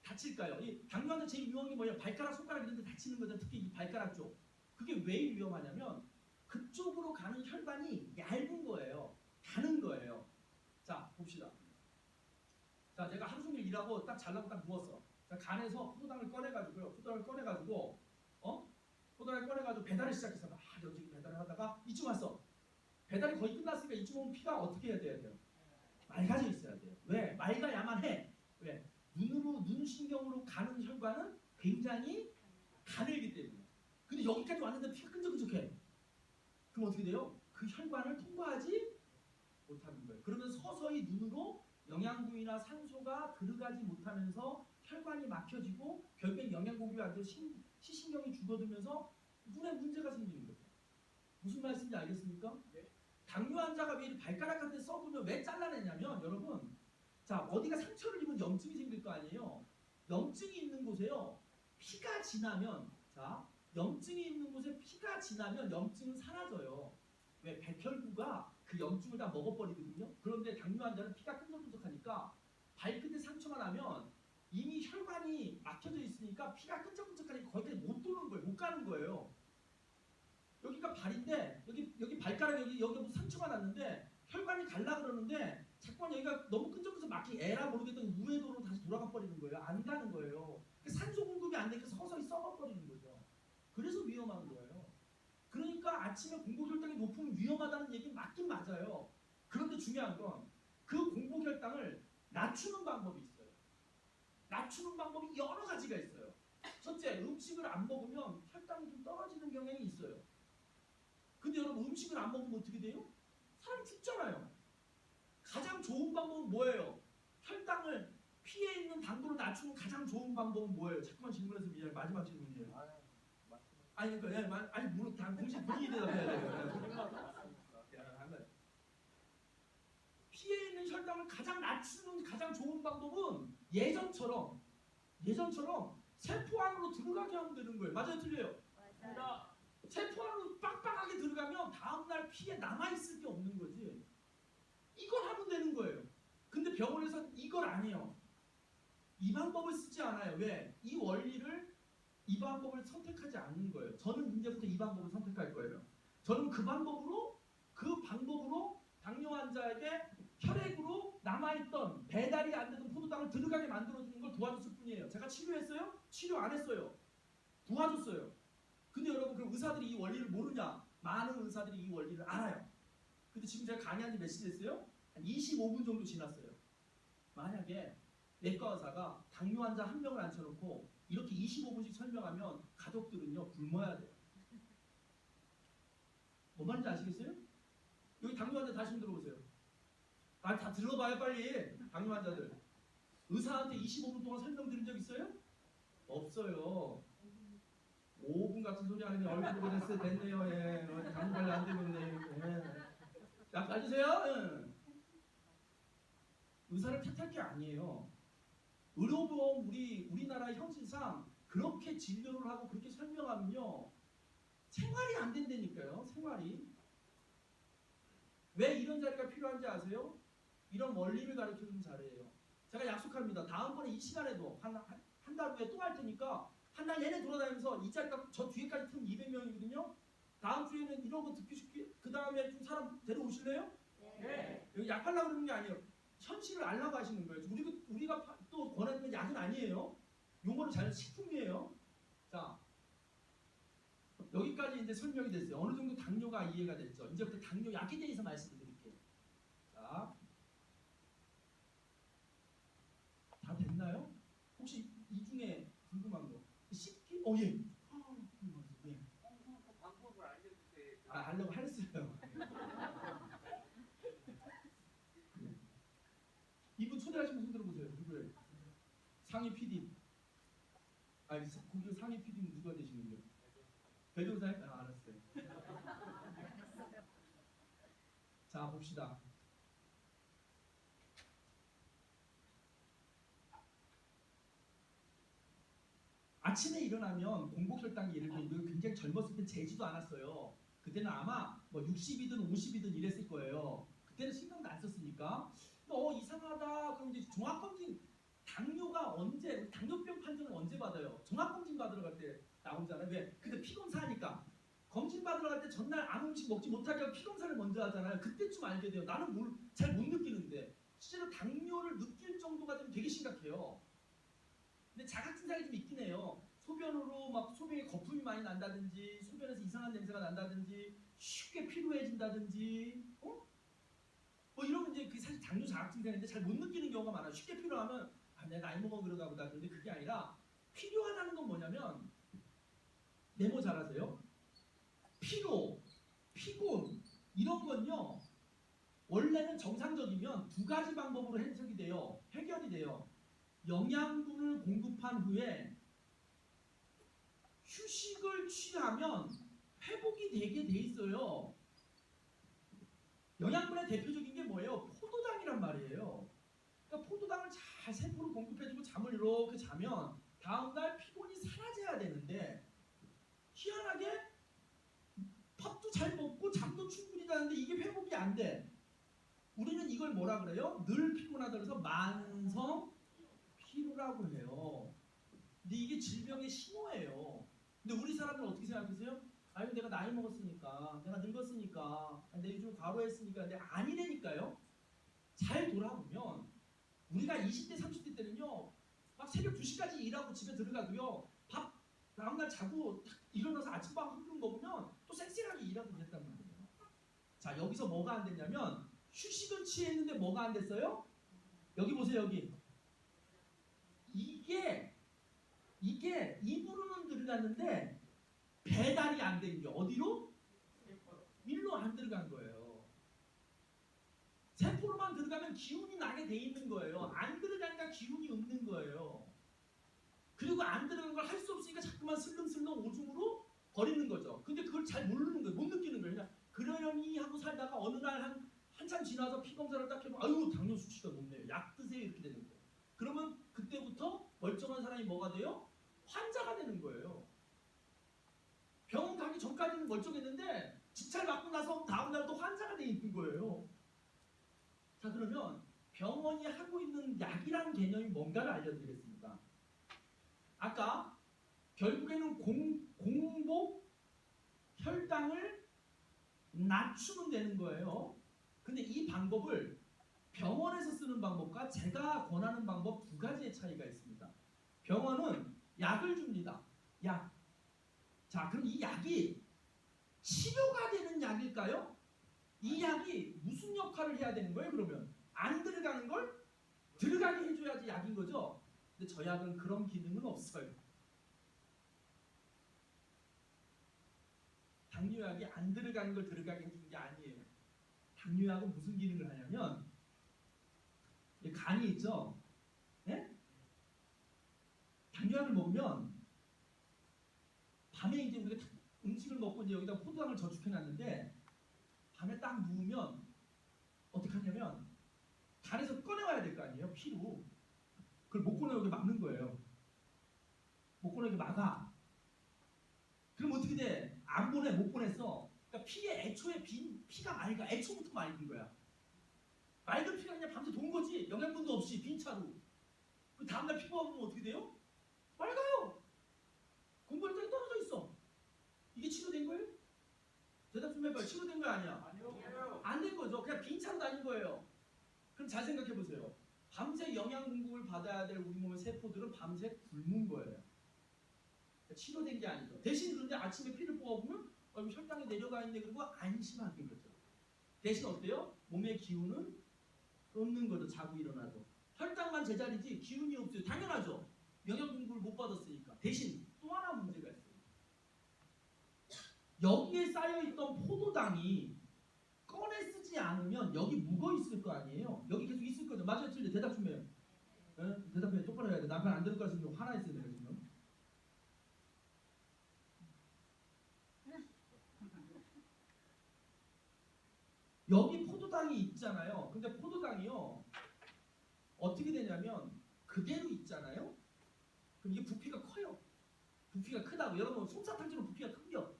다칠까요? 이 당뇨 환자 제일 위험한 게 뭐예요? 발가락, 손가락 이런 데 다치는 거죠. 특히 이 발가락 쪽. 그게 왜 위험하냐면 그쪽으로 가는 혈관이 얇은 거예요. 가는 거예요. 자, 봅시다. 자, 내가 하루 종일 일하고 딱 잘라고 딱 누웠어. 자, 간에서 포도당을 꺼내가지고요. 포도당을 꺼내가지고 배달을 시작해서 막 여기저기 배달을 하다가 이쯤 왔어. 배달이 거의 끝났으니까 이쯤 오면 피가 어떻게 해야 돼요? 맑아져 있어야 돼요. 왜? 맑아야만 해. 왜? 눈 신경으로 가는 혈관은 굉장히 가늘기 때문에. 근데 여기까지 왔는데 피가 끈적끈적해. 그럼 어떻게 돼요? 그 혈관을 통과하지 못하는 거예요. 그러면 서서히 눈으로 영양분이나 산소가 들어가지 못하면서 혈관이 막혀지고 결국엔 영양 공급이 안 돼서 시신경이 죽어들면서 눈에 문제가 생기는 거죠. 무슨 말씀인지 알겠습니까? 네. 당뇨 환자가 왜 발가락 같은 데 썩으면 왜 잘라내냐면 여러분, 자, 어디가 상처를 입은 염증이 생길 거 아니에요. 염증이 있는 곳에요. 피가 지나면, 자, 염증이 있는 곳에 피가 지나면 염증은 사라져요. 왜? 백혈구가 그 염증을 다 먹어버리거든요. 그런데 당뇨 환자는 피가 끈적끈적하니까 발끝에 상처가 나면 이미 혈관이 막혀져 있으니까 피가 끈적끈적하니까 거기까지 못 도는 거예요. 못 가는 거예요. 여기가 발인데 여기 발가락 여기 무슨 상처가 났는데 혈관이 갈라 그러는데 자꾸만 여기가 너무 끈적끈적 막히 에라 모르겠던 우회도로 다시 돌아가 버리는 거예요. 안 가는 거예요. 산소 공급이 안 되니까 서서히 썩어버리는 거죠. 그래서 위험한 거예요. 그러니까 아침에 공복혈당이 높으면 위험하다는 얘기는 맞긴 맞아요. 그런데 중요한 건 그 공복혈당을 낮추는 방법이 있어요. 낮추는 방법이 여러 가지가 있어요. 첫째, 음식을 안 먹으면 혈당이 좀 떨어지는 경향이 있어요. 근데 여러분 음식을 안 먹으면 어떻게 돼요? 사람이 죽잖아요. 가장 좋은 방법은 뭐예요? 피에 있는 당도를 낮추는 가장 좋은 방법은 뭐예요? 자꾸만 질문해서 미안해. 마지막 질문이에요. 아니 그러니까 아니 물론 다 공식 본인이 대답해야 돼요. 피에 있는 혈당을 가장 낮추는 가장 좋은 방법은 예전처럼 세포 안으로 들어가게 하면 되는 거예요. 맞아요, 틀려요? 맞습니다. 세포 안으로 빡빡하게 들어가면 다음날 피에 남아있을 게 없는 거지. 이걸 하면 되는 거예요. 근데 병원에서 이걸 안 해요. 이 방법을 쓰지 않아요. 왜? 이 방법을 선택하지 않는 거예요. 저는 이제부터 이 방법을 선택할 거예요. 저는 그 방법으로 당뇨 환자에게 혈액으로 남아있던 배달이 안 되던 포도당을 들어가게 만들어주는 걸 도와줬을 뿐이에요. 제가 치료했어요? 치료 안 했어요. 도와줬어요. 근데 여러분 그럼 의사들이 이 원리를 모르냐? 많은 의사들이 이 원리를 알아요. 근데 지금 제가 강의한 지 몇 시 됐어요? 한 25분 정도 지났어요. 만약에 내과 의사가 당뇨 환자 한 명을 앉혀놓고 이렇게 25분씩 설명하면 가족들은요 굶어야 돼요. 뭔 말인지 아시겠어요? 여기 당뇨 환자 다시 좀 들어보세요. 아, 다 들어봐요 빨리. 당뇨 환자들. 의사한테 25분 동안 설명 들은 적 있어요? 없어요. 5분 같은 소리 하는데 얼굴 보고 됐네요. 예. 당뇨 관리 안 되고 있네. 예. 자, 앉으세요. 예. 의사를 탓할 게 아니에요. 의료보험 우리나라 현실상 그렇게 진료를 하고 그렇게 설명하면요 생활이 안 된다니까요. 생활이. 왜 이런 자리가 필요한지 아세요? 이런 원리를 가르쳐주는 자리예요. 제가 약속합니다. 다음번에 이 시간에도 한 달 후에 또 할 테니까 한 달 내내 돌아다니면서 이 자리가 저 뒤에까지 틈 200명이거든요. 다음 주에는 이런 거 듣기 쉽게 그 다음에 좀 사람 데려오실래요? 네. 여기 약 하려고 그러는 게 아니에요. 현실을 알라고 하시는 거예요. 우리가 또 권하는 약은 아니에요. 용어를 잘 식품이에요. 자, 여기까지 이제 설명이 됐어요. 어느 정도 당뇨가 이해가 됐죠. 이제부터 당뇨 약에 대해서 말씀을 드릴게요. 자, 다 됐나요? 혹시 이 중에 궁금한 거? 씹기? 예. 예. 방법을 알려주세요. 하려고 했어요. 이분 초대하신 분 들어보세요. 누구예요? 상위 PD. 거기 상위 PD는 누가 되시는데요? 배도사님? 알았어요. 자, 봅시다. 아침에 일어나면 공복혈당이 예를 들어 굉장히 젊었을 때 재지도 않았어요. 그때는 아마 뭐 60이든 50이든 이랬을 거예요. 그때는 신경도 안 썼으니까. 이상하다. 그럼 이제 종합검진 당뇨가 언제 당뇨병 판정을 언제 받아요? 종합검진 받으러 갈 때 나오잖아요. 왜? 근데 피검사하니까 검진 받으러 갈 때 전날 아무 음식 먹지 못하게 하고 피검사를 먼저 하잖아요. 그때쯤 알게 돼요. 나는 잘 못 느끼는데 실제로 당뇨를 느낄 정도가 되면 되게 심각해요. 근데 자각증상이 좀 있긴 해요. 소변으로 막 소변에 거품이 많이 난다든지 소변에서 이상한 냄새가 난다든지 쉽게 피로해진다든지 뭐 이러면 이제 그게 사실 당뇨 자각증상인데 잘 못 느끼는 경우가 많아요. 쉽게 피로하면 내가 나이 먹어 그러다 보다. 그런데 그게 아니라 필요하다는 건 뭐냐면 메모 잘하세요. 피로, 피곤 이런 건요. 원래는 정상적이면 두 가지 방법으로 해결이 돼요. 영양분을 공급한 후에 휴식을 취하면 회복이 되게 돼 있어요. 영양분의 대표적인 게 뭐예요? 포도당이란 말이에요. 그러니까 포도당을 잘 세포로 공급해주고 잠을 이렇게 자면 다음날 피곤이 사라져야 되는데 희한하게 밥도 잘 먹고 잠도 충분히 자는데 이게 회복이 안 돼. 우리는 이걸 뭐라 그래요? 늘 피곤하다 그래서 만성 피로라고 해요. 근데 이게 질병의 신호예요. 근데 우리 사람들은 어떻게 생각하세요? 아유 내가 나이 먹었으니까, 내가 늙었으니까, 내가 요즘 과로했으니까. 근데 아니라니까요. 잘 돌아보면 우리가 20대 30대 때는요 막 새벽 2시까지 일하고 집에 들어가도요 밥 다음날 자고 일어나서 아침밥 한 그릇 먹으면 또 쌩쌩하게 일하고 그랬단 말이에요. 자, 여기서 뭐가 안 됐냐면 휴식은 취했는데 뭐가 안 됐어요? 여기 보세요. 여기 이게 입으로는 들어갔는데 배달이 안 된 게 어디로? 일로 안 들어간 거예요. 세포로만 들어가면 기운이 나게 돼 있는 거예요. 안 들어가니까 기운이 없는 거예요. 그리고 안 들어간 걸 할 수 없으니까 자꾸만 슬렁슬렁 오줌으로 버리는 거죠. 근데 그걸 잘 모르는 거예요. 못 느끼는 거예요. 그냥 그러려니 하고 살다가 어느 날 한참 지나서 피 검사를 딱 해보면 아유 당뇨 수치가 높네요. 약 드세요 이렇게 되는 거예요. 그러면 그때부터 멀쩡한 사람이 뭐가 돼요? 환자가 되는 거예요. 병원 가기 전까지는 멀쩡했는데 진찰 받고 나서 다음 날도 환자가 돼 있는 거예요. 자 그러면 병원이 하고 있는 약이라는 개념이 뭔가를 알려드리겠습니다. 아까 결국에는 공복 혈당을 낮추면 되는 거예요. 근데 이 방법을 병원에서 쓰는 방법과 제가 권하는 방법 두 가지의 차이가 있습니다. 병원은 약을 줍니다. 약. 자, 그럼 이 약이 치료가 되는 약일까요? 이 약이 무슨 역할을 해야 되는 거예요? 그러면 안 들어가는 걸 들어가게 해줘야지 약인 거죠. 근데 저 약은 그런 기능은 없어요. 당뇨약이 안 들어가는 걸 들어가게 해주는 게 아니에요. 당뇨약은 무슨 기능을 하냐면 간이 있죠. 예? 당뇨약을 먹으면 밤에 이제 우리가 음식을 먹고 이제 여기다 포도당을 저축해놨는데 밤에 딱 누우면 어떻게 하냐면 간에서 꺼내와야 될 거 아니에요. 피로. 그걸 못 꺼내오게 막는 거예요. 못 꺼내오게 막아. 그럼 어떻게 돼? 안 보내, 못 보냈어. 그러니까 피에 애초에 피가 맑아. 애초부터 맑은 거야. 맑은 피가 그냥 밤새 돈 거지. 영양분도 없이 빈 차로. 그 다음날 피부가 보면 어떻게 돼요? 맑아요. 공부했더니 떨어져 있어. 이게 치료된 거예요? 대답 좀 해봐요. 치료된 거 아니야? 아니요. 안 된 거죠. 그냥 빈 차로 다닌 거예요. 그럼 잘 생각해 보세요. 밤새 영양 공급을 받아야 될 우리 몸의 세포들은 밤새 굶은 거예요. 치료된 게 아니죠. 대신 그런데 아침에 피를 뽑아보면 혈당이 내려가 있네 그리고 안심하는 거죠. 대신 어때요? 몸의 기운은 없는 거죠. 자고 일어나도. 혈당만 제자리지 기운이 없어요. 당연하죠. 영양 공급을 못 받았으니까. 대신 또 하나 문제가 있어요. 여기에 쌓여있던 포도당이 꺼내 쓰지 않으면 여기 묵어 있을 거 아니에요. 여기 계속 있을 거죠. 맞아요, 틀려. 대답 좀 해요. 에? 대답해. 똑바로 해야 돼. 남편 안 들을 거 같으면 화나 있어요, 내가 지금. 여기 포도당이 있잖아요. 근데 포도당이요 어떻게 되냐면 그대로 있잖아요. 그럼 이게 부피가 커요. 부피가 크다고. 여러분 솜사탕처럼 부피가 큰겨.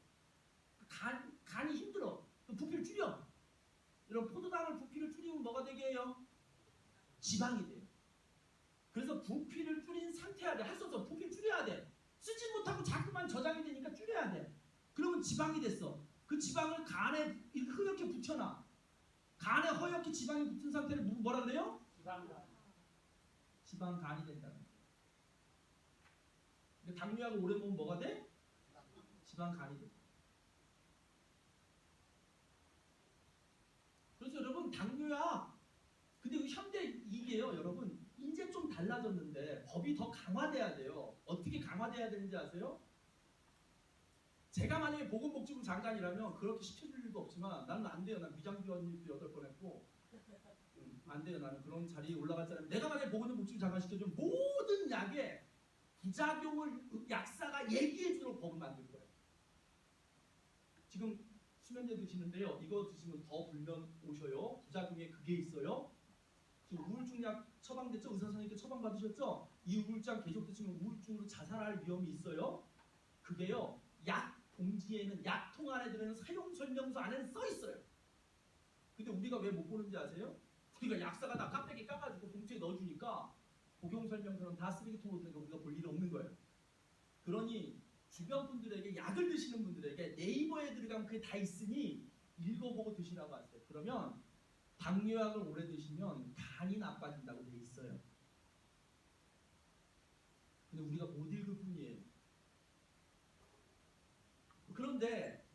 간이 힘들어. 그럼 부피를 줄여. 이런 포도당을 부피를 줄이면 뭐가 되게 해요? 지방이 돼요. 그래서 부피를 줄인 상태야 돼. 할 수 없어. 부피를 줄여야 돼. 쓰지 못하고 자꾸만 저장이 되니까 줄여야 돼. 그러면 지방이 됐어. 그 지방을 간에 흐옇게 붙여놔. 간에 허옇게 지방이 붙은 상태를 뭐라 그래요? 지방간이 된다는 거예요. 근데 당뇨약을 오래 먹으면 뭐가 돼? 지방간이 돼. 그래서 여러분 당뇨약 근데 현대 이게요 여러분 이제 좀 달라졌는데 법이 더 강화돼야 돼요. 어떻게 강화돼야 되는지 아세요? 제가 만약에 보건복지부 장관이라면 그렇게 시켜줄 일도 없지만 나는 안 돼요. 난 비장기원 일도 8번 했고 안 돼요. 나는 그런 자리에 올라갈 사람. 내가 만약에 보건복지부 장관 시켜주면 모든 약에 부작용을 약사가 얘기해주도록 법을 만들 거예요. 지금 수면제 드시는데요. 이거 드시면 더 불면 오셔요. 부작용에 그게 있어요. 지금 우울증 약 처방됐죠? 의사 선생님께 처방 받으셨죠? 이 우울증 계속 드시면 우울증으로 자살할 위험이 있어요. 그게요. 약 봉지에는 약통 안에 들어있는 사용 설명서 안에는 써 있어요. 근데 우리가 왜 못 보는지 아세요? 우리가 약사가 다 깍대기 까가지고 봉투에 넣어주니까 복용 설명서는 다 쓰레기통으로 되니까 우리가 볼 일이 없는 거예요. 그러니 주변 분들에게 약을 드시는 분들에게 네이버에 들어가면 그게 다 있으니 읽어보고 드시라고 하세요. 그러면 당뇨약을 오래 드시면 간이 나빠진다고 돼 있어요. 근데 우리가 못 읽을 뿐이에요. 그런데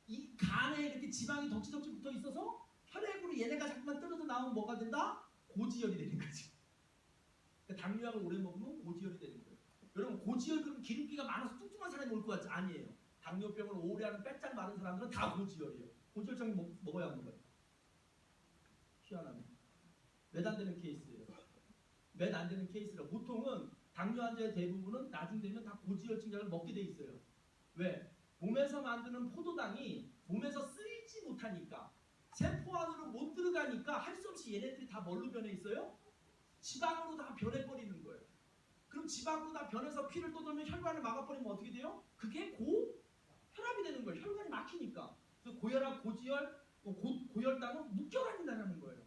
이 간에 이렇게 지방이 덕지덕지 붙어 있어서 혈액으로 얘네가 자꾸만 떨어져 나오면 뭐가 된다? 고지혈이 되는 거지. 그러니까 당뇨약을 오래 먹으면 고지혈이 되는 거예요. 여러분 고지혈 그럼 기름기가 많아서 뚱뚱한 사람이 올 것 같지? 아니에요. 당뇨병을 오래 하는 빼짝 마른 사람들은 다 고지혈이에요. 고지혈증이 먹어야 하는 거예요. 희한하네. 몇 안 되는 케이스예요. 몇 안 되는 케이스라 보통은 당뇨 환자의 대부분은 나중 되면 다 고지혈증약을 먹게 돼 있어요. 왜? 몸에서 만드는 포도당이 몸에서 쓰이지 못하니까 세포 안으로 못 들어가니까 할 수 없이 얘네들이 다 뭘로 변해 있어요? 지방으로 다 변해버리는 거예요. 그럼 지방으로 다 변해서 피를 떠돌면 혈관을 막아버리면 어떻게 돼요? 그게 고혈압이 되는 거예요. 혈관이 막히니까. 그래서 고혈압, 고지혈, 고혈당은 묶여 다닌다는 거예요.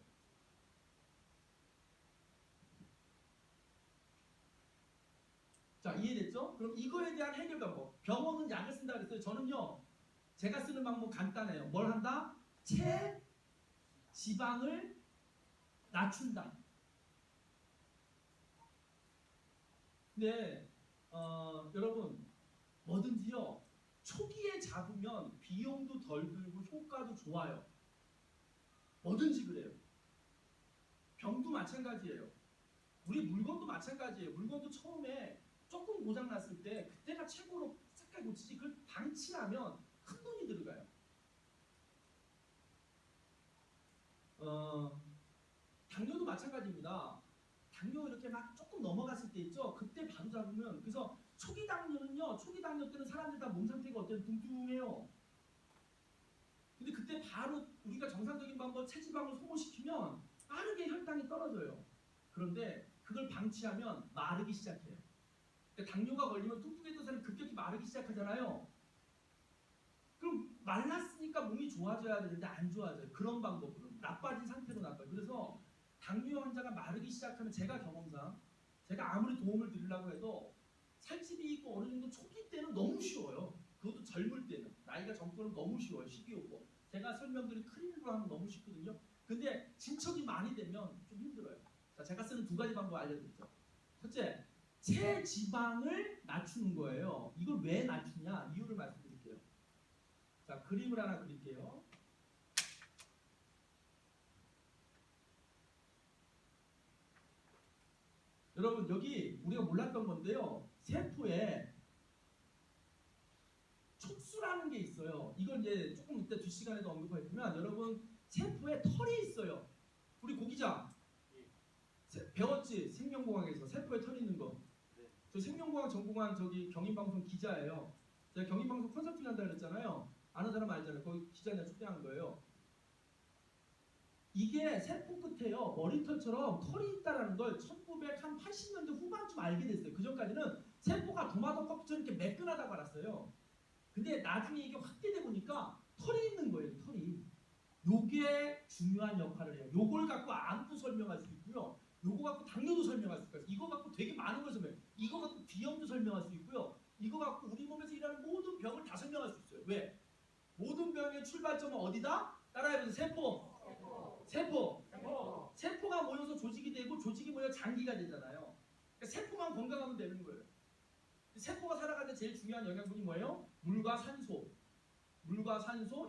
자, 이해됐죠? 그럼 이거에 대한 해결 방법. 병원은 약을 쓴다 그랬어요. 저는요, 제가 쓰는 방법 간단해요. 뭘 한다? 체지방을 낮춘다. 근데 여러분 뭐든지요 초기에 잡으면 비용도 덜 들고 효과도 좋아요. 뭐든지 그래요. 병도 마찬가지예요. 우리 물건도 마찬가지예요. 물건도 처음에 조금 고장 났을 때 그때가 최고로 색깔 고치지 그걸 방치하면 큰 돈이 들어가요. 당뇨도 마찬가지입니다. 당뇨 이렇게 막 조금 넘어갔을 때 있죠. 그때 바로 잡으면 그래서 초기 당뇨는요. 초기 당뇨 때는 사람들 다 몸 상태가 어때요? 뚱뚱해요. 근데 그때 바로 우리가 정상적인 방법 체지방을 소모시키면 빠르게 혈당이 떨어져요. 그런데 그걸 방치하면 마르기 시작해요. 그러니까 당뇨가 걸리면 뚱뚱했던 사람이 급격히 마르기 시작하잖아요. 그럼 말랐으니까 몸이 좋아져야 되는데 안 좋아져요. 그런 방법으로 나빠진 상태로 나빠요. 그래서 당뇨 환자가 마르기 시작하면 제가 경험상 제가 아무리 도움을 드리려고 해도 살집이 있고 어느 정도 초기 때는 너무 쉬워요. 그것도 젊을 때는 나이가 젊고는 너무 쉬워요. 식이요법 제가 설명드린 크림으로 하면 너무 쉽거든요. 근데 진척이 많이 되면 좀 힘들어요. 자, 제가 쓰는 두 가지 방법 알려드렸죠. 첫째, 체지방을 낮추는 거예요. 이걸 왜 낮추냐 이유를 말씀드릴게요. 자, 그림을 하나 그릴게요. 여러분 여기 우리가 몰랐던 건데요. 세포에 촉수라는 게 있어요. 이걸 이제 조금 이따 뒷시간에도 언급하겠지만 여러분 세포에 털이 있어요. 우리 고기자 배웠지? 생명공학에서 세포에 털이 있는 거. 저 생명공학 전공한 저기 경인방송 기자예요. 제가 경인방송 컨설팅 한다 그랬잖아요. 아는 사람 알잖아요. 거기 기자냐 초대한 거예요. 이게 세포 끝에요. 머리털처럼 털이 있다는 걸 1980년대 후반쯤 알게 됐어요. 그 전까지는 세포가 도마도 껍질처럼 이렇게 매끈하다고 알았어요. 근데 나중에 이게 확대돼 보니까 털이 있는 거예요. 털이. 요게 중요한 역할을 해요. 요걸 갖고 암도 설명할 수 있고요. 요거 갖고 당뇨도 설명할 수 있고요. 이거 갖고 되게 많은 걸 설명해요. 이거 갖고 비염도 설명할 수 있고요. 이거 갖고 우리 몸에서 일하는 모든 병을 다 설명할 수 있어요. 왜? 모든 병의 출발점은 어디다? 따라해보세요. 세포가 모여서 조직이 되고 조직이 모여 장기가 되잖아요. 그러니까 세포만 건강하면 되는 거예요. 세포가 살아가는 데 제일 중요한 영양분이 뭐예요? 물과 산소,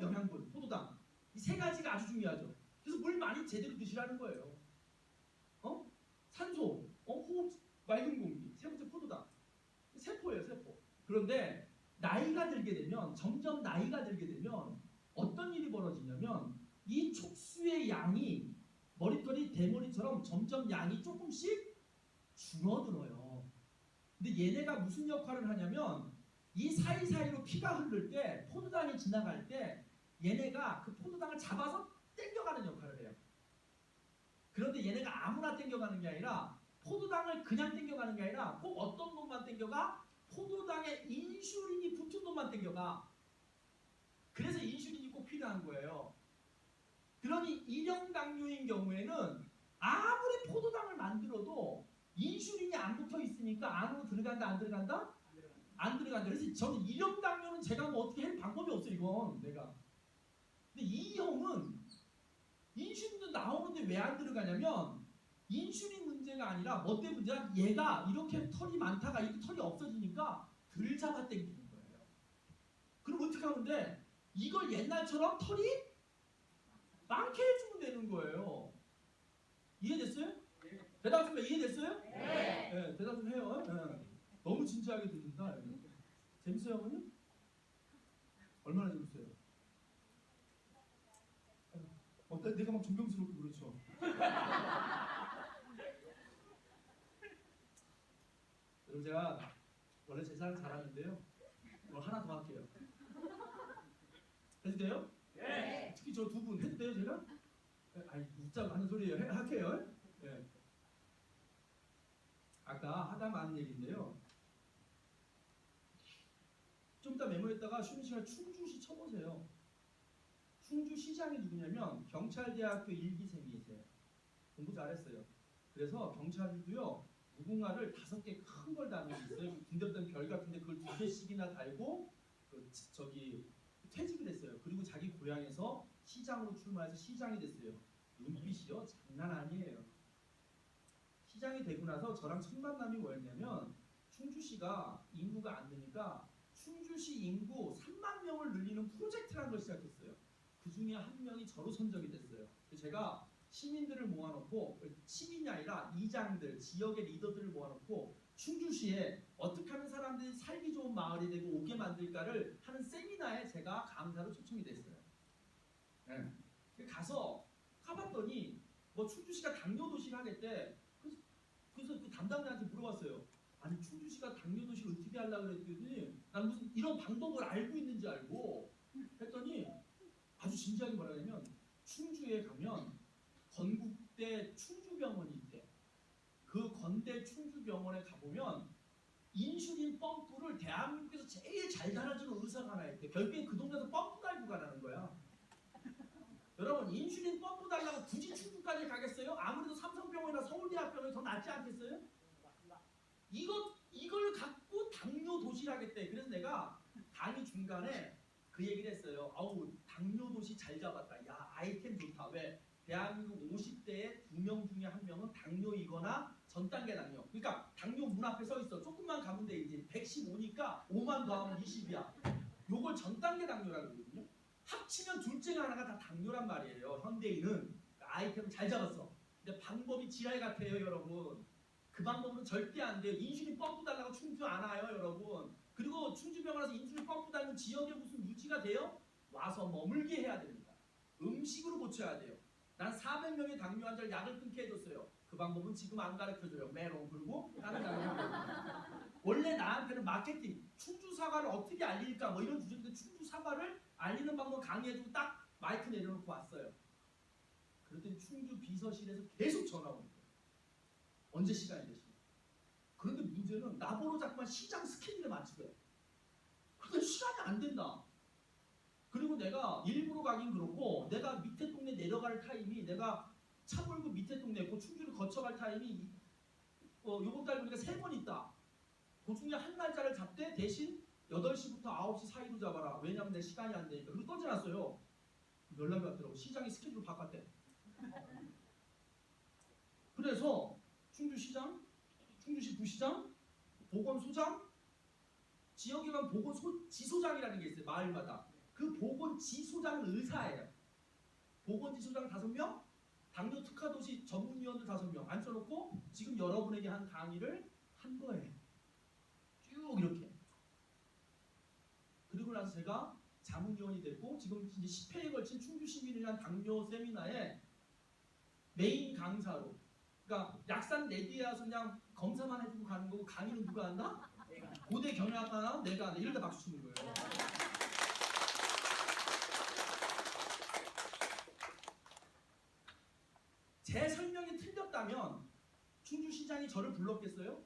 영양분, 포도당. 이 세 가지가 아주 중요하죠. 그래서 물 많이 제대로 드시라는 거예요. 산소, 호흡, 맑은 공기, 세 번째 포도당. 세포예요, 세포. 그런데 나이가 들게 되면 점점 나이가 들게 되면 어떤 일이 벌어지냐면 이 촉수의 양이 머리털이 대머리처럼 점점 양이 조금씩 줄어들어요. 근데 얘네가 무슨 역할을 하냐면 이 사이사이로 피가 흐를 때 포도당이 지나갈 때 얘네가 그 포도당을 잡아서 땡겨가는 역할을 해요. 그런데 얘네가 아무나 땡겨가는 게 아니라 포도당을 그냥 땡겨가는 게 아니라 꼭 어떤 놈만 땡겨가? 포도당에 인슐린이 붙은 놈만 땡겨가. 그래서 인슐린이 꼭 필요한 거예요. 그러니 일형 당뇨인 경우에는 아무리 포도당을 만들어도 인슐린이 안 붙어 있으니까 안으로 들어간다 안 들어간다? 안 들어간다. 그래서 저는 일형 당뇨는 제가 뭐 어떻게 할 방법이 없어 이건 내가. 근데 이형은 인슐린도 나오는데 왜 안 들어가냐면 인슐린 문제가 아니라 뭐 때문에 문제야? 얘가 이렇게 털이 많다가 이렇게 털이 없어지니까 덜 잡아 당기는 거예요. 그럼 어떻게 하면 돼? 이걸 옛날처럼 털이 많게 해주면 되는 거예요. 이해됐어요? 네. 대답 좀 해. 이해됐어요? 네. 네, 대답 좀 해요. 네. 너무 진지하게 듣는다. 재밌어요, 어머니? 얼마나 재밌어요? 내가 막 존경스럽고 그렇죠. 여러분 제가 원래 제 자랑 잘하는데요. 오늘 하나 더 할게요. 해도 돼요? 네. 특히 저 두 분 해도 돼요 제가? 아니 웃자고 하는 소리예요. 할게요. 네. 아까 하다 많은 얘기인데요. 좀 이따 메모했다가 쉬는 시간 충주시 쳐보세요. 충주시장이 누구냐면 경찰대학교 1기생이세요. 공부 잘했어요. 그래서 경찰도요 무궁화를 5개 큰 걸 다는 게 있어요. 군대 때는 별 같은데 그걸 2개씩이나 달고 저기 퇴직을 했어요. 그리고 자기 고향에서 시장으로 출마해서 시장이 됐어요. 눈빛이요 장난 아니에요. 시장이 되고 나서 저랑 첫 만남이 뭐였냐면 충주시가 인구가 안 되니까 충주시 인구 3만 명을 늘리는 프로젝트라는 걸 시작했어요. 그 중에 한 명이 저로 선정이 됐어요. 제가 시민들을 모아놓고 시민이 아니라 이장들, 지역의 리더들을 모아놓고 충주시에 어떻게 하면 사람들이 살기 좋은 마을이 되고 오게 만들까를 하는 세미나에 제가 강사로 초청이 됐어요. 네. 가서 가봤더니 뭐 충주시가 당뇨도시를 하겠대. 그래서 그 담당자한테 물어봤어요. 아니 충주시가 당뇨도시를 어떻게 하려고 그랬더니 난 무슨 이런 방법을 알고 있는지 알고 했더니 아주 진지하게 뭐라 하냐면 충주에 가면 건국대 충주병원이 있대. 그 건대 충주병원에 가보면 인슐린 펌프를 대한민국에서 제일 잘 달아주는 의사가 하나 있대. 결국엔 그 동네에서 펌프 달고 가라는 거야. 여러분 인슐린 펌프 달라고 굳이 충주까지 가겠어요? 아무래도 삼성병원이나 서울대학병원이 더 낫지 않겠어요? 이걸 갖고 당뇨 도시를 하겠대. 그래서 내가 강의 중간에 그 얘기를 했어요. 아우 당뇨 도시 잘 잡았다. 야 아이템 좋다. 왜? 대한민국 50대의 2명 중에 1명은 당뇨이거나 전 단계 당뇨. 그러니까 당뇨 문 앞에 서 있어. 조금만 가면 돼. 이제 115니까 5만 더하면 20이야. 요걸 전 단계 당뇨라고 그러거든요. 합치면 둘 중에 하나가 다 당뇨란 말이에요. 현대인은 아이템을 잘 잡았어. 근데 방법이 지랄 같아요, 여러분. 그 방법은 절대 안 돼요. 인슐린 펌프 달라고 충주 안 와요, 여러분. 그리고 충주병원 와서 인슐린 펌프 달면 지역에 무슨 유지가 돼요? 와서 머물게 해야 됩니다. 음식으로 고쳐야 돼요. 난 400명의 당뇨 환자를 약을 끊게 해줬어요. 그 방법은 지금 안 가르쳐줘요. 메롱 그리고 다른 당뇨. 원래 나한테는 마케팅, 충주 사과를 어떻게 알릴까 뭐 이런 주제인데 충주 사과를 알리는 방법 강의해주고 딱 마이크 내려놓고 왔어요. 그랬더니 충주 비서실에서 계속 전화 오는 거예요. 언제 시간이 되시냐. 그런데 문제는 나보러 자꾸만 시장 스케줄에 맞추래. 근데 시간이 안 된다. 그리고 내가 일부러 가긴 그렇고 내가 밑에 동네 내려갈 타임이 내가 차 몰고 밑에 동네 그 충주를 거쳐갈 타임이 요번 달 보니까 3번 있다. 그 중에 한 날짜를 잡되 대신 8시부터 9시 사이로 잡아라. 왜냐면 내 시간이 안 되니까. 그리고 떠져놨어요. 연락이 왔더라고. 시장이 스케줄 바꿨대. 그래서 충주시장, 충주시 부시장, 보건소장, 지역에 가면 보건지소장이라는 게 있어요. 마을마다. 그 보건지소장은 의사예요. 보건지소장 5명, 당뇨 특화도시 전문위원들 5명 앉혀놓고 지금 여러분에게 한 강의를 한 거예요. 쭉 이렇게. 그리고 나서 제가 자문위원이 됐고 지금 이제 10회에 걸친 충주시민을 위한 당뇨 세미나에 메인 강사로. 그러니까 약산 내 뒤에 와서 그냥 검사만 해주고 가는 거고 강의는 누가 한다? 고대 경영학과 나온 내가 한다. 이럴 때 박수 치는 거예요. 제 설명이 틀렸다면 충주시장이 저를 불렀겠어요?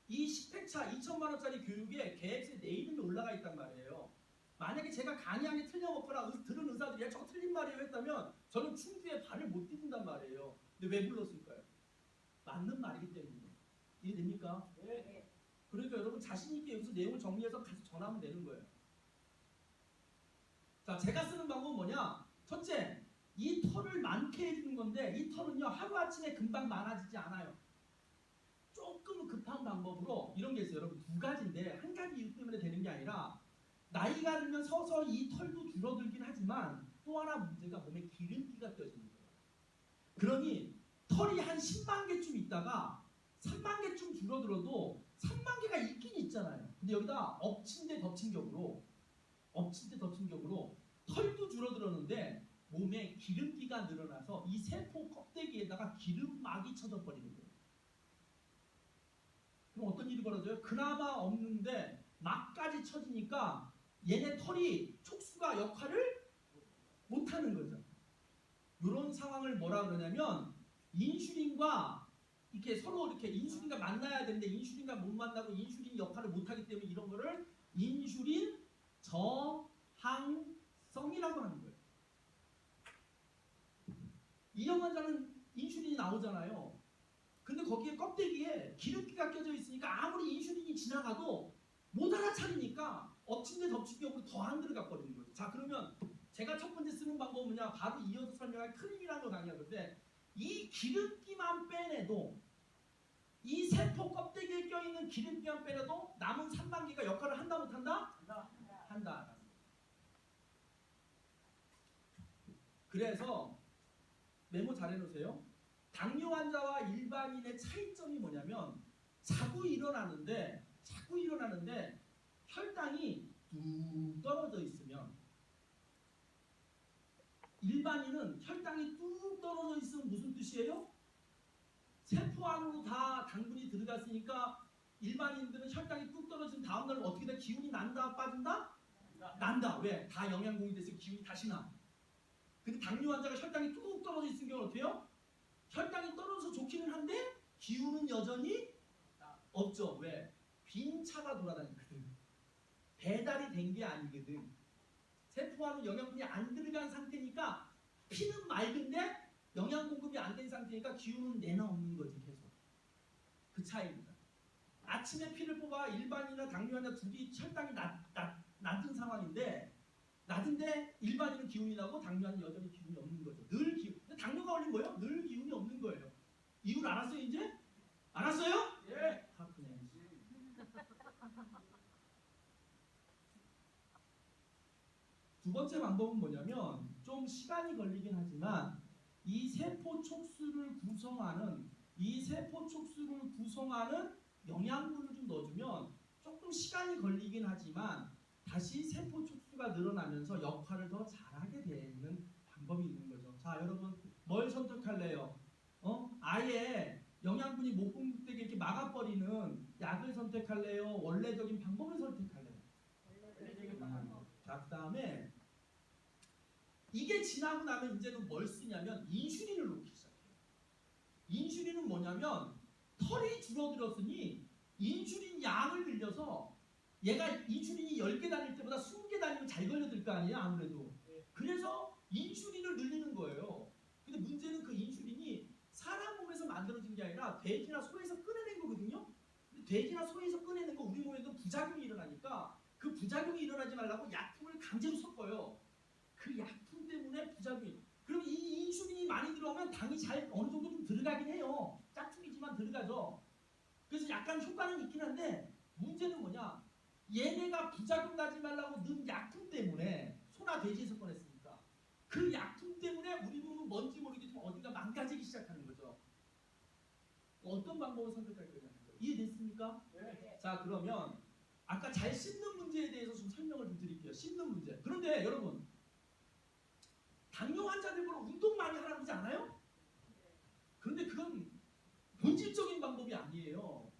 이 10회차 2천만 원짜리 교육에 계획서에 내 이름이 올라가 있단 말이에요. 만약에 제가 강의한 게 틀려먹거나 들은 의사들이 야 저거 틀린 말이에요 했다면 저는 충주에 발을 못 디딘단 말이에요. 근데 왜 불렀을까요? 맞는 말이기 때문이에요. 이해됩니까? 네. 그러니까 여러분 자신 있게 여기서 내용을 정리해서 가서 전하면 되는 거예요. 자, 제가 쓰는 방법은 뭐냐? 첫째, 이 털을 많게 해주는 건데 이 털은요 하루아침에 금방 많아지지 않아요. 조금 급한 방법으로 이런 게 있어요. 여러분 2가지인데 한 가지 이유 때문에 되는 게 아니라 나이가 들면 서서히 이 털도 줄어들긴 하지만 또 하나 문제가 몸에 기름기가 껴지는 거예요. 그러니 털이 한 10만 개쯤 있다가 3만 개쯤 줄어들어도 3만 개가 있긴 있잖아요. 근데 여기다 엎친 데 덮친 격으로 털도 줄어들었는데 몸에 기름기가 늘어나서 이 세포 껍데기에다가 기름막이 쳐져 버리는 거예요. 그럼 어떤 일이 벌어져요? 그나마 없는데 막까지 쳐지니까 얘네 털이 촉수가 역할을 못하는 거죠. 이런 상황을 뭐라 그러냐면 인슐린과 이렇게 서로 이렇게 인슐린과 만나야 되는데 인슐린과 못 만나고 인슐린 역할을 못하기 때문에 이런 거를 인슐린 저항성이라고 하는 거예요. 이형 환자는 인슐린이 나오잖아요. 근데 거기에 껍데기에 기름기가 껴져 있으니까 아무리 인슐린이 지나가도 못 알아차리니까 엎친 데 덮친 격으로 더 안 들어가 버리는 거죠. 자, 그러면 제가 첫 번째 쓰는 방법은 뭐냐? 바로 이어서 설명할 크림이라는 걸 강의할 건데 이 기름기만 빼내도 이 세포 껍데기에 껴있는 기름기만 빼내도 남은 3단계가 역할을 한다 못한다? 한다. 그래서 메모 잘 해놓으세요. 당뇨 환자와 일반인의 차이점이 뭐냐면 자꾸 일어나는데 혈당이 뚝 떨어져 있으면 일반인은 혈당이 뚝 떨어져 있으면 무슨 뜻이에요? 세포 안으로 다 당분이 들어갔으니까 일반인들은 혈당이 뚝 떨어지면 다음날 어떻게 돼? 기운이 난다 빠진다? 난다. 왜? 다 영양공이 돼서 기운이 다시 나. 근데 당뇨 환자가 혈당이 뚝 떨어져 있는 경우는 어떻게 해요? 혈당이 떨어져서 좋기는 한데 기운은 여전히 없죠. 왜? 빈 차가 돌아다니거든. 배달이 된 게 아니거든. 세포 안으로 영양분이 안 들어간 상태니까 피는 맑은데 영양 공급이 안 된 상태니까 기운은 내놓는 거지 계속. 그 차이입니다. 아침에 피를 뽑아 일반인이나 당뇨 환자 둘이 혈당이 낮은 상황인데 낮은데 일반인은 기운이 나고 당뇨는 여전히 기운이 없는 거죠. 늘 기운. 근데 당뇨가 걸린 거예요? 늘 기운이 없는 거예요. 이유를 알았어요 이제? 알았어요? 예. 하프네. 두 번째 방법은 뭐냐면 좀 시간이 걸리긴 하지만 이 세포 촉수를 구성하는 영양분을 좀 넣어주면 조금 시간이 걸리긴 하지만 다시 세포 촉수가 늘어나면서 역할을 더 잘하게 되는 방법이 있는 거죠. 자, 여러분 뭘 선택할래요? 아예 영양분이 못 공급되게 이렇게 막아버리는 약을 선택할래요? 원래적인 방법을 선택할래요? 자, 그 다음에 이게 지나고 나면 이제는 뭘 쓰냐면 인슐린을 놓기 시작해요. 인슐린은 뭐냐면 털이 줄어들었으니 인슐린 양을 늘려서 얘가 인슐린이 10개 다닐 때보다 20개 다니면 잘 걸려들 거 아니에요 아무래도. 그래서 인슐린을 늘리는 거예요. 근데 문제는 그 인슐린이 사람 몸에서 만들어진 게 아니라 돼지나 소에서 꺼내낸 거거든요. 근데 돼지나 소에서 꺼내는 거 우리 몸에도 부작용이 일어나니까 그 부작용이 일어나지 말라고 약품을 강제로 섞어요. 그 약품 때문에 부작용이. 그럼 이 인슐린이 많이 들어오면 당이 잘 어느 정도 좀 들어가긴 해요. 짝퉁이지만 들어가죠. 그래서 약간 효과는 있긴 한데 문제는 뭐냐? 얘네가 부작용 나지 말라고 넣은 약품 때문에 소나 돼지에서 꺼냈으니까 그 약품 때문에 우리 몸은 뭔지 모르겠지만 어딘가 망가지기 시작하는 거죠. 어떤 방법을 선택할 거냐는 거예요. 이해됐습니까? 네. 자, 그러면 아까 잘 씹는 문제에 대해서 좀 설명을 좀 드릴게요. 씹는 문제. 그런데 여러분 당뇨 환자들보다 운동 많이 하라고 하지 않아요? 그런데 그건 본질적인 방법이 아니에요.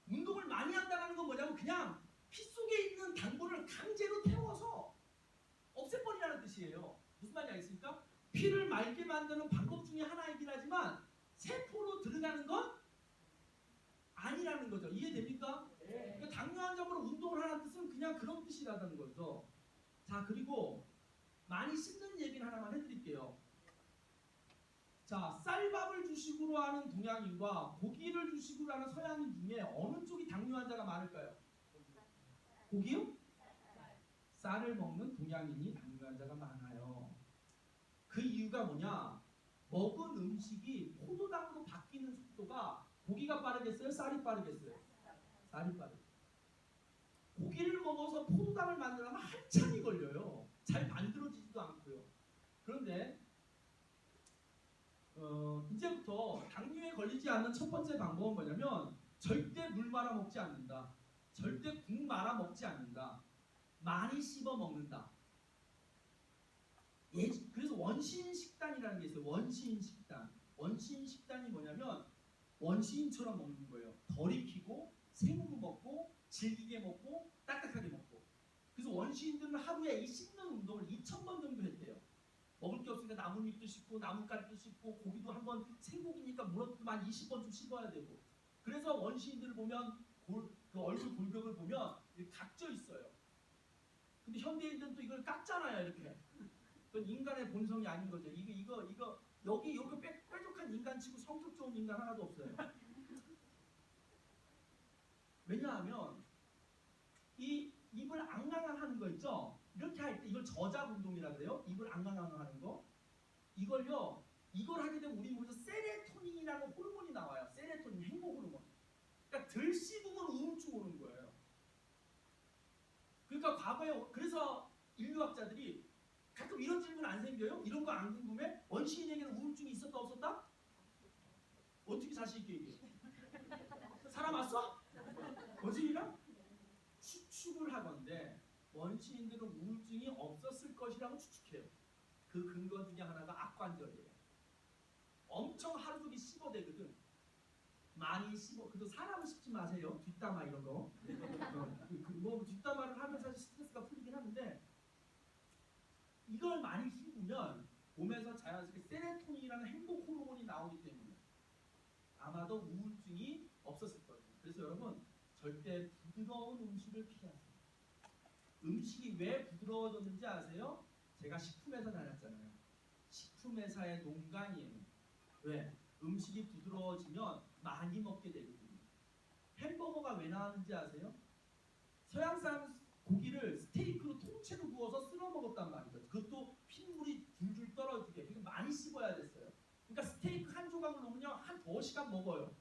운동을 많이 한다는 건 뭐냐면 그냥 피 속에 있는 당분을 강제로 태워서 없애버리라는 뜻이에요. 무슨 말인지 알겠습니까? 피를 맑게 만드는 방법 중에 하나이긴 하지만 세포로 들어가는 건 아니라는 거죠. 이해됩니까? 네. 그러니까 당뇨 환자로 운동을 하라는 뜻은 그냥 그런 뜻이라는 거죠. 자, 그리고 많이 씹는 얘기를 하나만 해드릴게요. 자, 쌀밥을 주식으로 하는 동양인과 고기를 주식으로 하는 서양인 중에 어느 쪽이 당뇨 환자가 많을까요? 고기요? 쌀을 먹는 동양인이 당뇨 환자가 많아요. 그 이유가 뭐냐? 먹은 음식이 포도당으로 바뀌는 속도가 고기가 빠르겠어요? 쌀이 빠르겠어요? 쌀이 빠르겠어요. 고기를 먹어서 포도당을 만들려면 한참이 걸려요. 잘 만들어지지도 않고요. 그런데 이제부터 당뇨에 걸리지 않는 첫 번째 방법은 뭐냐면 절대 물 말아 먹지 않는다. 절대 국 말아 먹지 않는다. 많이 씹어 먹는다. 그래서 원시인 식단이라는 게 있어요. 원시인 식단. 원시인 식단이 뭐냐면 원시인처럼 먹는 거예요. 덜 익히고 생으로 먹고 질기게 먹고 딱딱하게 먹고. 그래서 원시인들은 하루에 이 씹는 운동을 2,000번 정도 했대요. 먹을 게 없으니까 나뭇잎도 씹고 나뭇가지도 씹고 고기도 한번 생고기니까 물어도 한 20번쯤 씹어야 되고. 그래서 원시인들을 보면 그 얼굴 골격을 보면 이렇게 각져 있어요. 근데 현대인들은 또 이걸 깎잖아요, 이렇게. 그건 인간의 본성이 아닌 거죠. 이거 여기 뾰족한 인간치고 성격 좋은 인간 하나도 없어요. 왜냐하면 이 입을 앙앙앙 하는 거 있죠? 이렇게 할 때 이걸 저작 운동이라 그래요. 입을 앙앙앙 하는 거. 이걸 하게 되면 우리 몸에서 세레토닌이라는 호르몬이 나와요. 세레토닌, 행복 호르몬. 그러니까 덜 씹으면 우울증 오는 거예요. 그러니까 과거에 그래서 인류학자들이 가끔 이런 질문 안 생겨요? 이런 거 안 궁금해? 원시인에게는 우울증이 있었다 없었다? 어떻게 자신 있게 얘기해? 사람 왔어? 거짓이랑? 추측을 하건데 원시인들은 우울증이 없었을 것이라고 추측해요. 그 근거 중에 하나가 악관절이에요. 엄청 하루 종일 씹어대거든. 많이 씹어. 그래도 사람은 씹지 마세요. 뒷담화 이런 거. 뭐 뒷담화를 하면 사실 스트레스가 풀리긴 하는데 이걸 많이 씹으면 몸에서 자연스럽게 세레토닌이라는 행복 호르몬이 나오기 때문에 아마도 우울증이 없었을 거예요. 그래서 여러분 절대 부드러운 음식을 피하세요. 음식이 왜 부드러워졌는지 아세요? 제가 식품회사 다녔잖아요. 식품회사의 농간이에요. 왜? 음식이 부드러워지면 많이 먹게 되거든요. 햄버거가 왜 나왔는지 아세요? 서양산 고기를 스테이크로 통째로 구워서 쓸어 먹었단 말이죠. 그것도 핏물이 줄줄 떨어지게. 그러니까 많이 씹어야 됐어요. 그러니까 스테이크 한 조각을 먹으면 한 2시간 먹어요.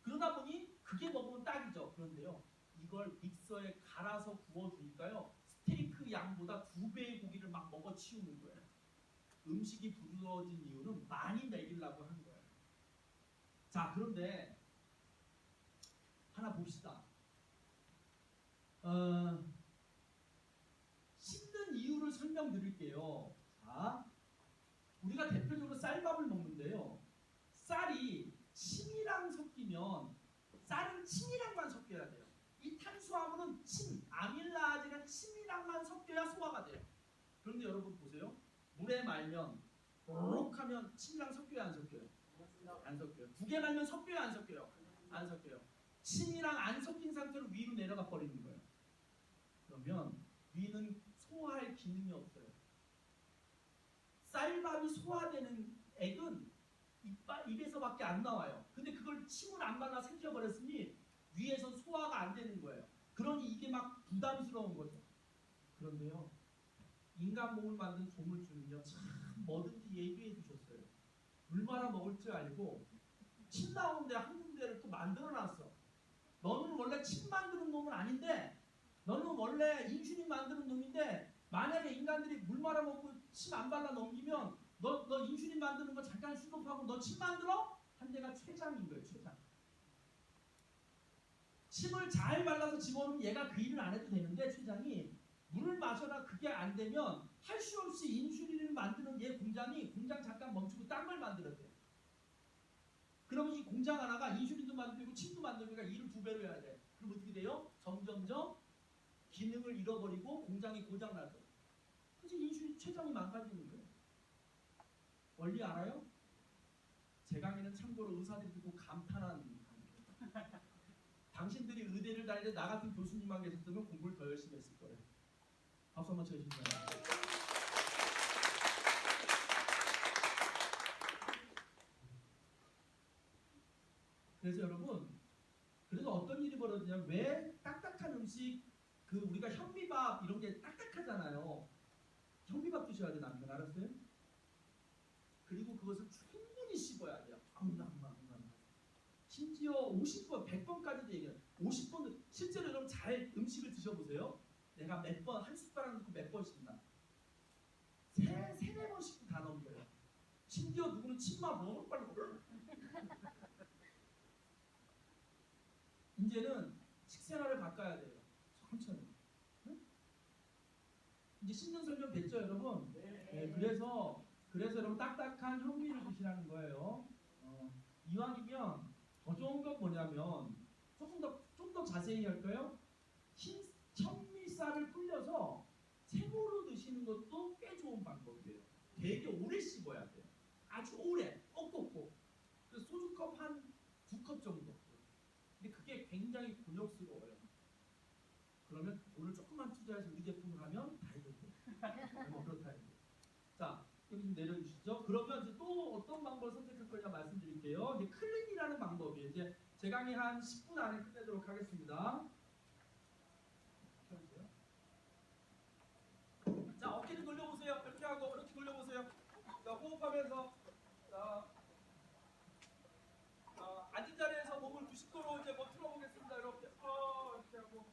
그러다 보니 그게 먹으면 딱이죠. 그런데요. 이걸 믹서에 갈아서 구워주니까요. 스테이크 양보다 2배의 고기를 막 먹어 치우는 거예요. 음식이 부드러워진 이유는 많이 먹이려고 한 거예요. 자, 그런데 하나 봅시다. 씹는 이유를 설명드릴게요. 자, 우리가 대표적으로 쌀밥을 먹는데요. 쌀이 침이랑 섞이면 쌀은 침이랑만 섞여야 돼요. 이 탄수화물은 침, 아밀라아제는 침이랑만 섞여야 소화가 돼요. 그런데 여러분 보세요. 물에 말면 록 하면 침이랑 섞여요, 안 섞여요? 안 섞여요. 국에 말면 섞여요, 안 섞여요? 안 섞여요. 침이랑 안 섞인 상태로 위로 내려가 버리는 거예요. 그러면 위는 소화할 기능이 없어요. 쌀밥이 소화되는 액은 입에서밖에 안 나와요. 근데 그걸 침을 안 발라 삼켜버렸으니 위에서 소화가 안 되는 거예요. 그러니 이게 막 부담스러운 거죠. 그런데요. 인간 몸을 만든 조물주는요. 참 뭐든지 예비해 두셨어요. 물 말아 먹을 줄 알고 침 나오는데 한 군데를 또 만들어놨어. 너는 원래 침 만드는 놈은 아닌데 너는 원래 인슐린 만드는 놈인데 만약에 인간들이 물 말아 먹고 침 안 발라 넘기면 너 인슐린 만드는 거 잠깐 스톱하고 너 침 만들어? 한 대가 췌장인 거예요. 췌장. 침을 잘 발라서 집어넣으면 얘가 그 일을 안 해도 되는데 췌장이 물을 마셔라 그게 안 되면 할 수 없이 인슐린을 만드는 얘 공장 잠깐 멈추고 딴 걸 만들었대요. 그러면 이 공장 하나가 인슐린도 만들고 침도 만들니까 일을 2배로 해야 돼. 그럼 어떻게 돼요? 점점점 기능을 잃어버리고 공장이 고장나죠. 그래서 인슐린 췌장이 망가지는 거예요. 원리 알아요? 제 강의는 참고로 의사들이 듣고 감탄한 강의예요. 당신들이 의대를 다닐 때 나 같은 교수님만 계셨으면 공부를 더 열심히 했을 거예요. 박수 한번 쳐주시면. 그래서 여러분, 그래서 어떤 일이 벌어지냐면 왜 딱딱한 음식 우리가 현미밥 이런 게 딱딱하잖아요. 현미밥 드셔야 돼 남편 알았어요? 그리고 그것을 충분히 씹어야 돼요. 심지어 50번, 100번까지도 얘기해요. 50번 실제로 여러분 잘 음식을 드셔보세요. 내가 몇 번, 한 숟가락 넣고 몇 번 씹나? 세네 번 씹고 다 넘겨요. 심지어 누구는 침만 너무 빨리 먹어요. 이제는 식생활을 바꿔야 돼요. 천천히. 응? 이제 씹는 설명 됐죠, 여러분? 네. 네, 그래서 여러분 딱딱한 현미를 드시라는 거예요. 이왕이면 더 좋은 건 뭐냐면 좀 더 자세히 할까요? 현미쌀을 불려서 생으로 드시는 것도 꽤 좋은 방법이에요. 되게 오래 씹어야 돼요. 아주 오래 꼭꼭꼭. 그래서 소주컵 한 2컵 정도. 근데 그게 굉장히 곤욕스러워요. 그러면 돈을 조금만 투자해서 이 제품을 하면 다 해결돼요. 뭐 그렇다는 거예요. 자, 여기 좀 내려주시죠. 그러면 이제 또 어떤 방법을 선택할 거냐 말씀드릴게요. 이제 클린이라는 방법이에요. 이제 제 강의 한 10분 안에 끝내도록 하겠습니다. 켜주세요. 자, 어깨를 돌려보세요. 이렇게 하고 이렇게 돌려보세요. 자, 호흡하면서 앉은 자리에서 몸을 90도로 이제 뭐 틀어보겠습니다. 이렇게 이렇게 하고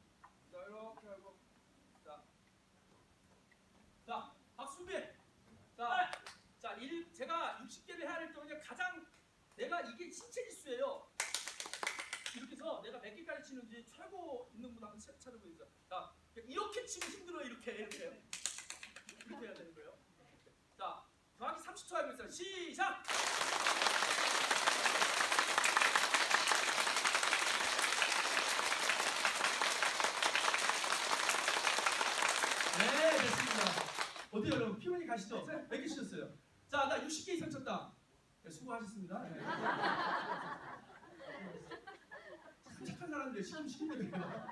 이렇게 하고 자, 박수 준비. 제가 60개를 해야 될 경우에 가장 내가 이게 신체 지수예요. 이렇게 해서 내가 몇 개까지 치는지 최고 있는 분 한번 찾아보세요. 자, 이렇게 치면 힘들어요. 이렇게 해야 되는 거예요. 자, 정확히 30초 하겠습니다. 시작. 네, 됐습니다. 어때요, 여러분? 피곤이 가시죠? 몇 개 치셨어요? 자, 나 60개 이상 쳤다. 네, 수고하셨습니다. 네. 참 착한 사람들 시험 시키는 거예요.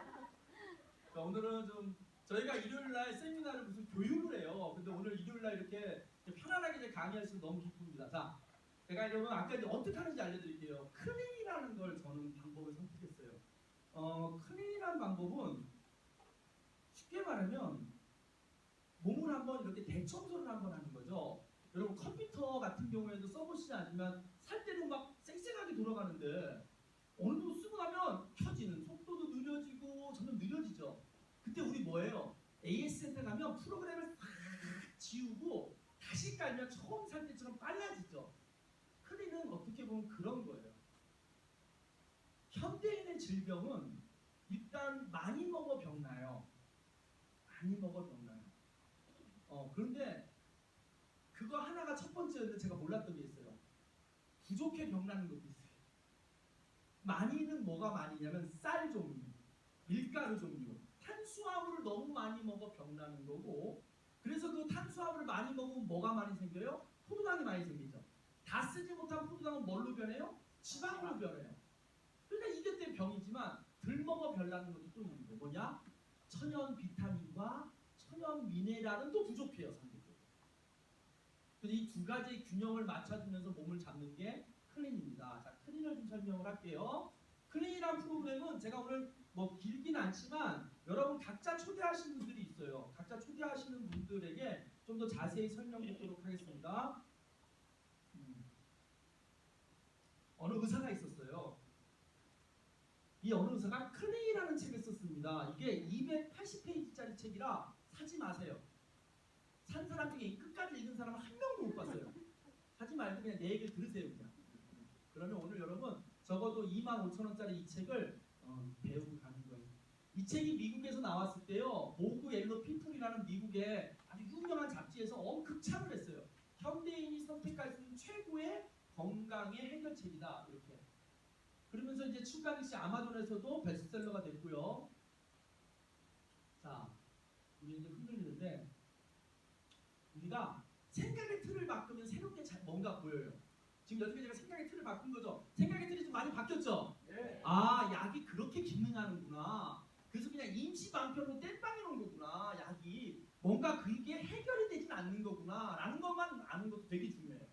자, 오늘은 좀 저희가 일요일날 세미나를 무슨 교육을 해요. 근데 오늘 일요일날 이렇게 편안하게 이제 강의할 수 있어서 너무 기쁩니다. 자, 제가 여러분 아까 이제 어떻게 하는지 알려드릴게요. 클린이라는 걸 저는 방법을 선택했어요. 클린이라는 방법은 쉽게 말하면 몸을 한번 이렇게 대청소를 한번 하는 거죠. 여러분 컴퓨터 같은 경우에도 써보시지 않지만 살 때는 막 쌩쌩하게 돌아가는데 어느 정도 쓰고 나면 켜지는 속도도 느려지고 점점 느려지죠. 그때 우리 뭐예요? AS 센터 가면 프로그램을 싹 지우고 다시 깔면 처음 살 때처럼 빨라지죠. 클린은 어떻게 보면 그런 거예요. 현대인의 질병은 일단 많이 먹어 병나요. 많이 먹어 병나요. 그런데 그거 하나가 첫 번째였는데 제가 몰랐던 게 있어요. 부족해 병나는 것도 있어요. 많이는 뭐가 많이냐면 쌀 종류, 밀가루 종류, 탄수화물을 너무 많이 먹어 병나는 거고, 그래서 그 탄수화물을 많이 먹으면 뭐가 많이 생겨요? 포도당이 많이 생기죠. 다 쓰지 못한 포도당은 뭘로 변해요? 지방으로 변해요. 그러니까 이게 때문에 병이지만 덜 먹어 병나는 것도 또 있는 거예요. 뭐냐? 천연 비타민과 천연 미네랄은 또 부족해요. 상대적으로. 그래서 이 두 가지 균형을 맞춰주면서 몸을 잡는 게 클린입니다. 자, 클린을 좀 설명을 할게요. 클린이란 프로그램은 제가 오늘 뭐 길긴 않지만 여러분 각자 초대하신 분들이 있어요. 각자 초대하시는 분들에게 좀 더 자세히 설명드리도록 하겠습니다. 어느 의사가 있었어요. 이 어느 의사가 클린이라는 책을 썼습니다. 이게 280페이지짜리 책이라 사지 마세요. 산 사람 중에 끝까지 읽은 사람은 한 명도 못 봤어요. 하지 말고 그냥 내 얘기를 들으세요. 그냥. 그러면 오늘 여러분 적어도 25,000원짜리 이 책을 배우고 가는 거예요. 이 책이 미국에서 나왔을 때요. 모그 옐로 피플이라는 미국의 아주 유명한 잡지에서 극찬을 했어요. 현대인이 선택할 수 있는 최고의 건강의 해결책이다. 이렇게. 그러면서 이제 추가득이 아마존에서도 베스트셀러가 됐고요. 자, 우리 이제 흔들리는데 우리가 생각의 틀을 바꾸면 새롭게 뭔가 보여요. 지금 여태까지 제가 생각의 틀을 바꾼 거죠. 생각의 틀이 좀 많이 바뀌었죠. 네. 아, 약이 그렇게 기능하는구나. 그래서 그냥 임시 방편으로 땜빵해 놓은 거구나. 약이 뭔가 그게 해결이 되진 않는 거구나 라는 것만 아는 것도 되게 중요해요.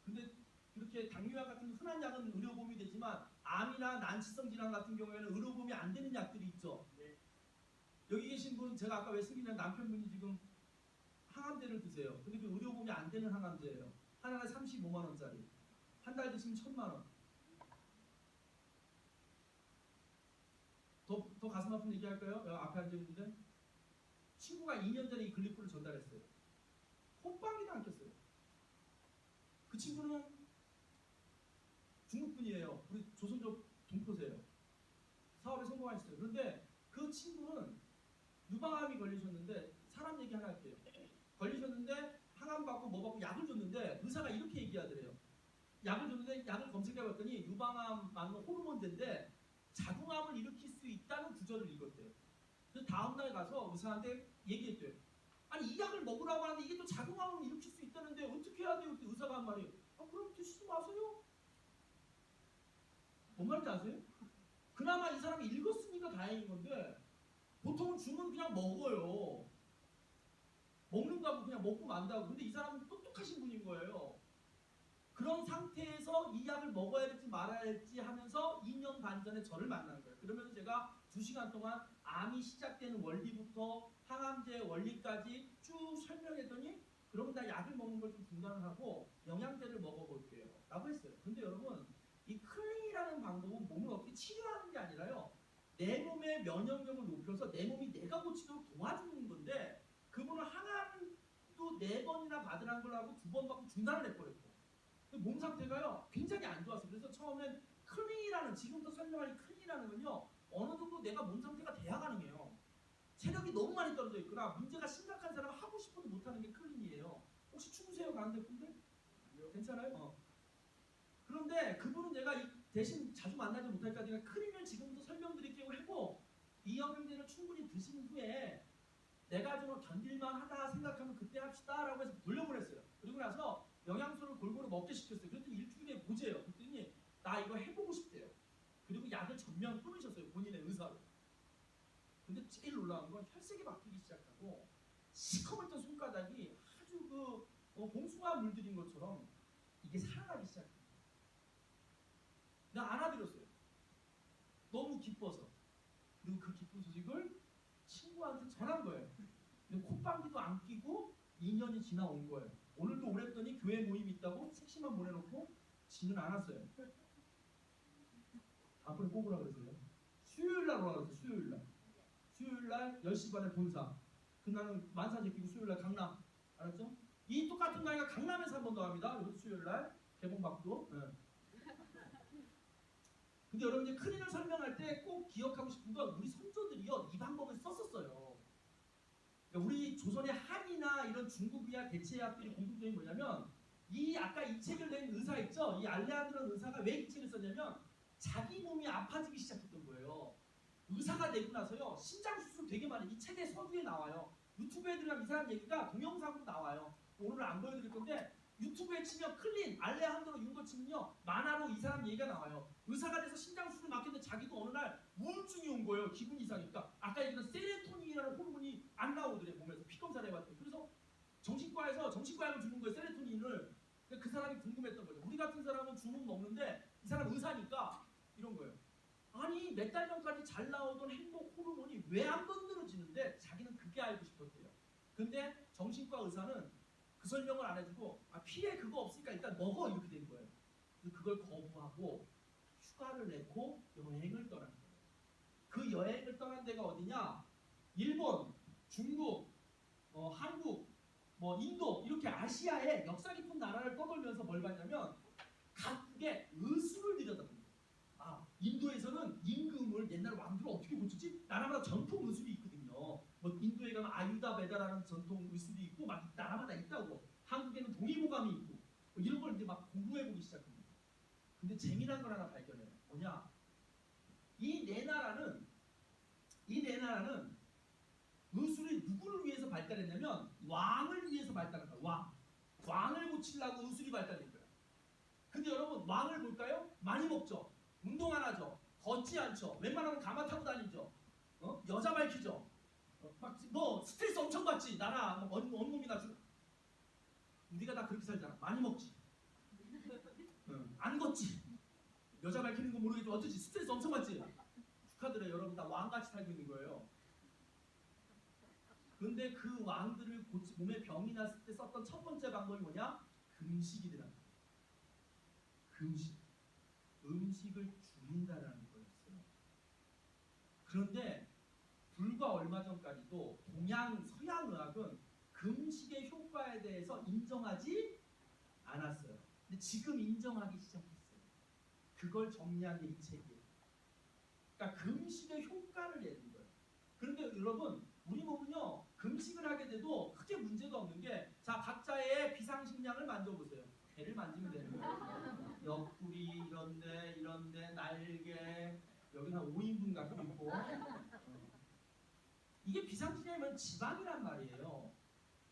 근데 이렇게 당뇨약 같은 흔한 약은 의료보험이 되지만 암이나 난치성 질환 같은 경우에는 의료보험이 안 되는 약들이 있죠. 네. 여기 계신 분 제가 아까 왜 승기냐 남편분이 지금 항암제를 드세요. 근데 그 의료보험이 안 되는 항암제예요. 하나에 35만 원짜리. 한 달 드시면 1,000만 원. 더 가슴 아픈 얘기 할까요? 앞에 앉아있는데 친구가 2년 전에 이 글리코를 전달했어요. 호빵이도 안 꼈어요. 그 친구는 중국분이에요. 우리 조선족 동포세요. 사업에 성공하셨어요. 그런데 그 친구는 유방암이 걸리셨는데 사람 얘기 하나 할게요. 의사가 이렇게 얘기하더래요. 약을 줬는데 약을 검색해봤더니 유방암 맞는 호르몬제인데 자궁암을 일으킬 수 있다는 구절을 읽었대요. 그래서 다음날 가서 의사한테 얘기했대요. 아니 이 약을 먹으라고 하는데 이게 또 자궁암을 일으킬 수 있다는데 어떻게 해야 돼요? 그때 의사가 한 말이에요. 아 그럼 드시지 마세요. 뭔 말인지 아세요? 그나마 이 사람이 읽었으니까 다행인 건데 보통은 주면 그냥 먹어요. 먹는다고 그냥 먹고 만다고. 근데 이 사람은 똑똑하신 분인 거예요. 그런 상태에서 이 약을 먹어야 될지 말아야 될지 하면서 2년 반 전에 저를 만난 거예요. 그러면서 제가 2시간 동안 암이 시작되는 원리부터 항암제 원리까지 쭉 설명했더니 그럼 나 약을 먹는 걸 좀 중단을 하고 영양제를 먹어볼게요 라고 했어요. 근데 여러분 이 클린이라는 방법은 몸을 어떻게 치료하는 게 아니라요. 내 몸의 면역력을 높여서 내 몸이 내가 고치도록 도와주는 건데 그분은 항암도 4번이나 받으라는 걸 하고 2번 받고 중단을 해버렸고 몸 상태가요 굉장히 안 좋았어요. 그래서 처음엔 클린이라는 지금부터 설명할 클린이라는 건요 어느 정도 내가 몸 상태가 돼야 가능해요. 체력이 너무 많이 떨어져 있거나 문제가 심각한 사람은 하고 싶어도 못하는 게 클린이에요. 혹시 추우세요 가는데 분들? 괜찮아요? 그런데 그분은 내가 대신 자주 만나지 못하니까 내가 클린을 지금부터 설명드릴게요 하고 이 영양제를 충분히 드신 후에 내가 좀 견딜만 하다 생각하면 그때 합시다 라고 해서 돌려보냈어요. 그리고 나서 영양소를 골고루 먹게 시켰어요. 그랬더니 일주일에 보재요. 그랬더니 나 이거 해보고 싶대요. 그리고 약을 전면 끊으셨어요. 본인의 의사로. 근데 제일 놀라운 건 혈색이 바뀌기 시작하고 시커멓던 손가락이 아주 봉숭아 물들인 것처럼 이게 살아나기 시작해요. 내가 안아드렸어요. 너무 기뻐서. 그리고 그 기쁜 소식을 친구한테 전한 거예요. 근데 콧방귀도 안 끼고 2년이 지나온 거예요. 오늘도 오랬더니 교회 모임 있다고 색시만 보내놓고 지는 않았어요. 앞으로 꼭 오라 그랬어요. 수요일날 오라 그랬어요. 수요일날 10시 반에 본사. 그날은 만사 제끼고 수요일날 강남. 알았죠? 이 똑같은 강의가 강남에서 한 번 더 합니다. 여기 수요일날 개봉박도. 네. 근데 여러분들 클린을 설명할 때 꼭 기억하고 싶은 건 우리 선조들이요 이 방법을 썼었어요. 그러니까 우리 조선의 한이나 이런 중국의학 대체의학들이 공통점이 뭐냐면 이 아까 이 책을 낸 의사 있죠? 이 알레한드라는 의사가 왜 이 책을 썼냐면 자기 몸이 아파지기 시작했던 거예요. 의사가 되고 나서요 신장 수술 되게 많이 이 책의 서두에 나와요. 유튜브에 들어가면 이 사람 얘기가 동영상으로 나와요. 오늘 안 보여드릴 건데 유튜브에 치면 클린, 알레한드로 이런 거 치면요 만화로 이 사람 얘기가 나와요. 의사가 돼서 신장 수술을 맡겼는데 자기도 어느 날 우울증이 온 거예요. 기분 이상이니까 아까 얘기한 세레토닌이라는 호르몬이 안 나오더래 몸에서 피 검사를 해봤더니 그래서 정신과에서 정신과약을 주는 거예요. 세레토닌을. 그 사람이 궁금했던 거죠. 우리 같은 사람은 주문 먹는데 이 사람 의사니까 이런 거예요. 아니 몇 달 전까지 잘 나오던 행복 호르몬이 왜 안 건드려지는데 자기는 그게 알고 싶었대요. 근데 정신과 의사는 그 설명을 안 해주고 피에 그거 없으니까 일단 먹어 이렇게 된 거예요. 그래서 그걸 거부하고 휴가를 내고 여행을 떠난 거예요. 그 여행을 떠난 데가 어디냐? 일본, 중국, 한국, 인도 이렇게 아시아의 역사 깊은 나라를 떠돌면서 뭘 봤냐면 각국의 의술을 들여다봅니다. 인도에서는 임금을 옛날 왕들은 어떻게 고쳤지? 나라마다 전통 의술이 있거든요. 인도에 가면 아유다 베다라는 전통 의술이 있고 막 나라마다 있다고. 한국에는 동의보감이 있고 이런 걸 이제 막 공부해보기 시작합니다. 근데 재미난 걸 하나 발견해요. 뭐냐? 이 네 나라는 의술이 누구를 위해서 발달했냐면 왕을 위해서 발달한 거야. 왕을 고치려고 의술이 발달된 거야. 근데 여러분 왕을 볼까요? 많이 먹죠. 운동 안 하죠. 걷지 않죠. 웬만하면 가마 타고 다니죠. 여자 밝히죠. 스트레스 엄청 받지. 나라 원몸이나 주. 우리가 다 그렇게 살잖아. 많이 먹지. 안 걷지. 여자 밝히는 거 모르겠지만 어쩌지. 스트레스 엄청 받지. 축하드려요. 여러분 다 왕같이 살고 있는 거예요. 근데 그 왕들을 몸에 병이 났을 때 썼던 첫 번째 방법이 뭐냐? 금식이더라. 금식. 음식을 줄인다라는 거였어요. 그런데 불과 얼마 전까지도 서양 의학은 금식의 효과에 대해서 인정하지 않았어요. 근데 지금 인정하기 시작했어요. 그걸 정리한 게 이 책이에요. 그러니까 금식의 효과를 내는 거예요. 그런데 여러분 우리 몸은요 금식을 하게 돼도 크게 문제가 없는 게 자 각자의 비상식량을 만져보세요. 배를 만지면 되는 거예요. 옆구리 이런데 날개 여기 한 5인분 갖고 있고 이게 비상식량이면 지방이란 말이에요.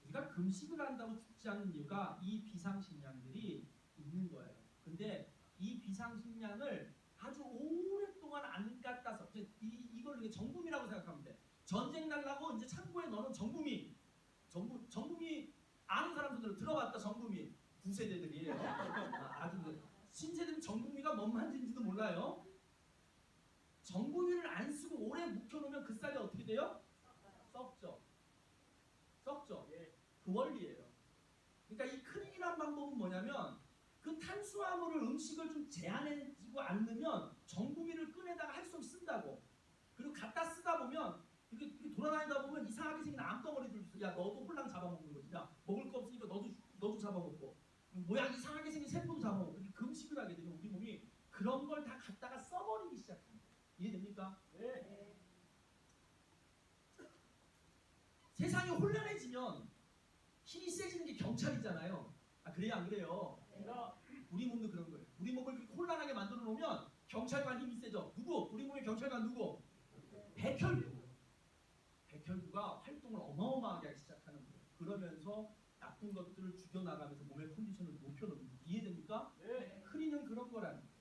우리가 금식을 한다고 죽지 않는 이유가 이 비상식량들이 있는 거예요. 근데 이 비상식량을 아주 오랫동안 안 갖다 써. 이걸 정금이라고 생각하면 돼. 전쟁 날라고 이제 창고에 넣는 정금이 아는 사람들은 들어봤다. 정금이 9세대들이에요. 아주 신세대는 정금이가 뭔 말인지도 몰라요. 정금이를 안 쓰고 오래 묵혀놓으면 그 쌀이 어떻게 돼요? 썩죠. 그 원리예요. 그러니까 이 크린이라는 방법은 뭐냐면 그 탄수화물을 음식을 좀 제한해지고 않으면 정구미를 꺼내다가 할 수 없이 쓴다고. 그리고 갖다 쓰다 보면 이렇게 돌아다니다 보면 이상하게 생긴 암덩어리들 있어. 야 너도 홀랑 잡아먹는 거지. 야 먹을 거 없으니까 너도 잡아먹고 모양 이상하게 생긴 세포도 잡아먹고. 이렇게 금식을 하게 되면 우리 몸이 그런 걸 다 갖다가 써버리기 시작합니다. 이해됩니까? 네. 세상이 혼란해지면 힘이 세지는 게 경찰이잖아요. 아 그래요 안 그래요? 우리 몸도 그런 거예요. 우리 몸을 그렇게 혼란하게 만들어 놓으면 경찰관 힘이 세져. 누구? 우리 몸의 경찰관 누구? 백혈구가 활동을 어마어마하게 하기 시작하는 거예요. 그러면서 나쁜 것들을 죽여나가면서 몸의 컨디션을 높여놓습니다. 이해됩니까? 네. 크린은 그런 거라는 거예요.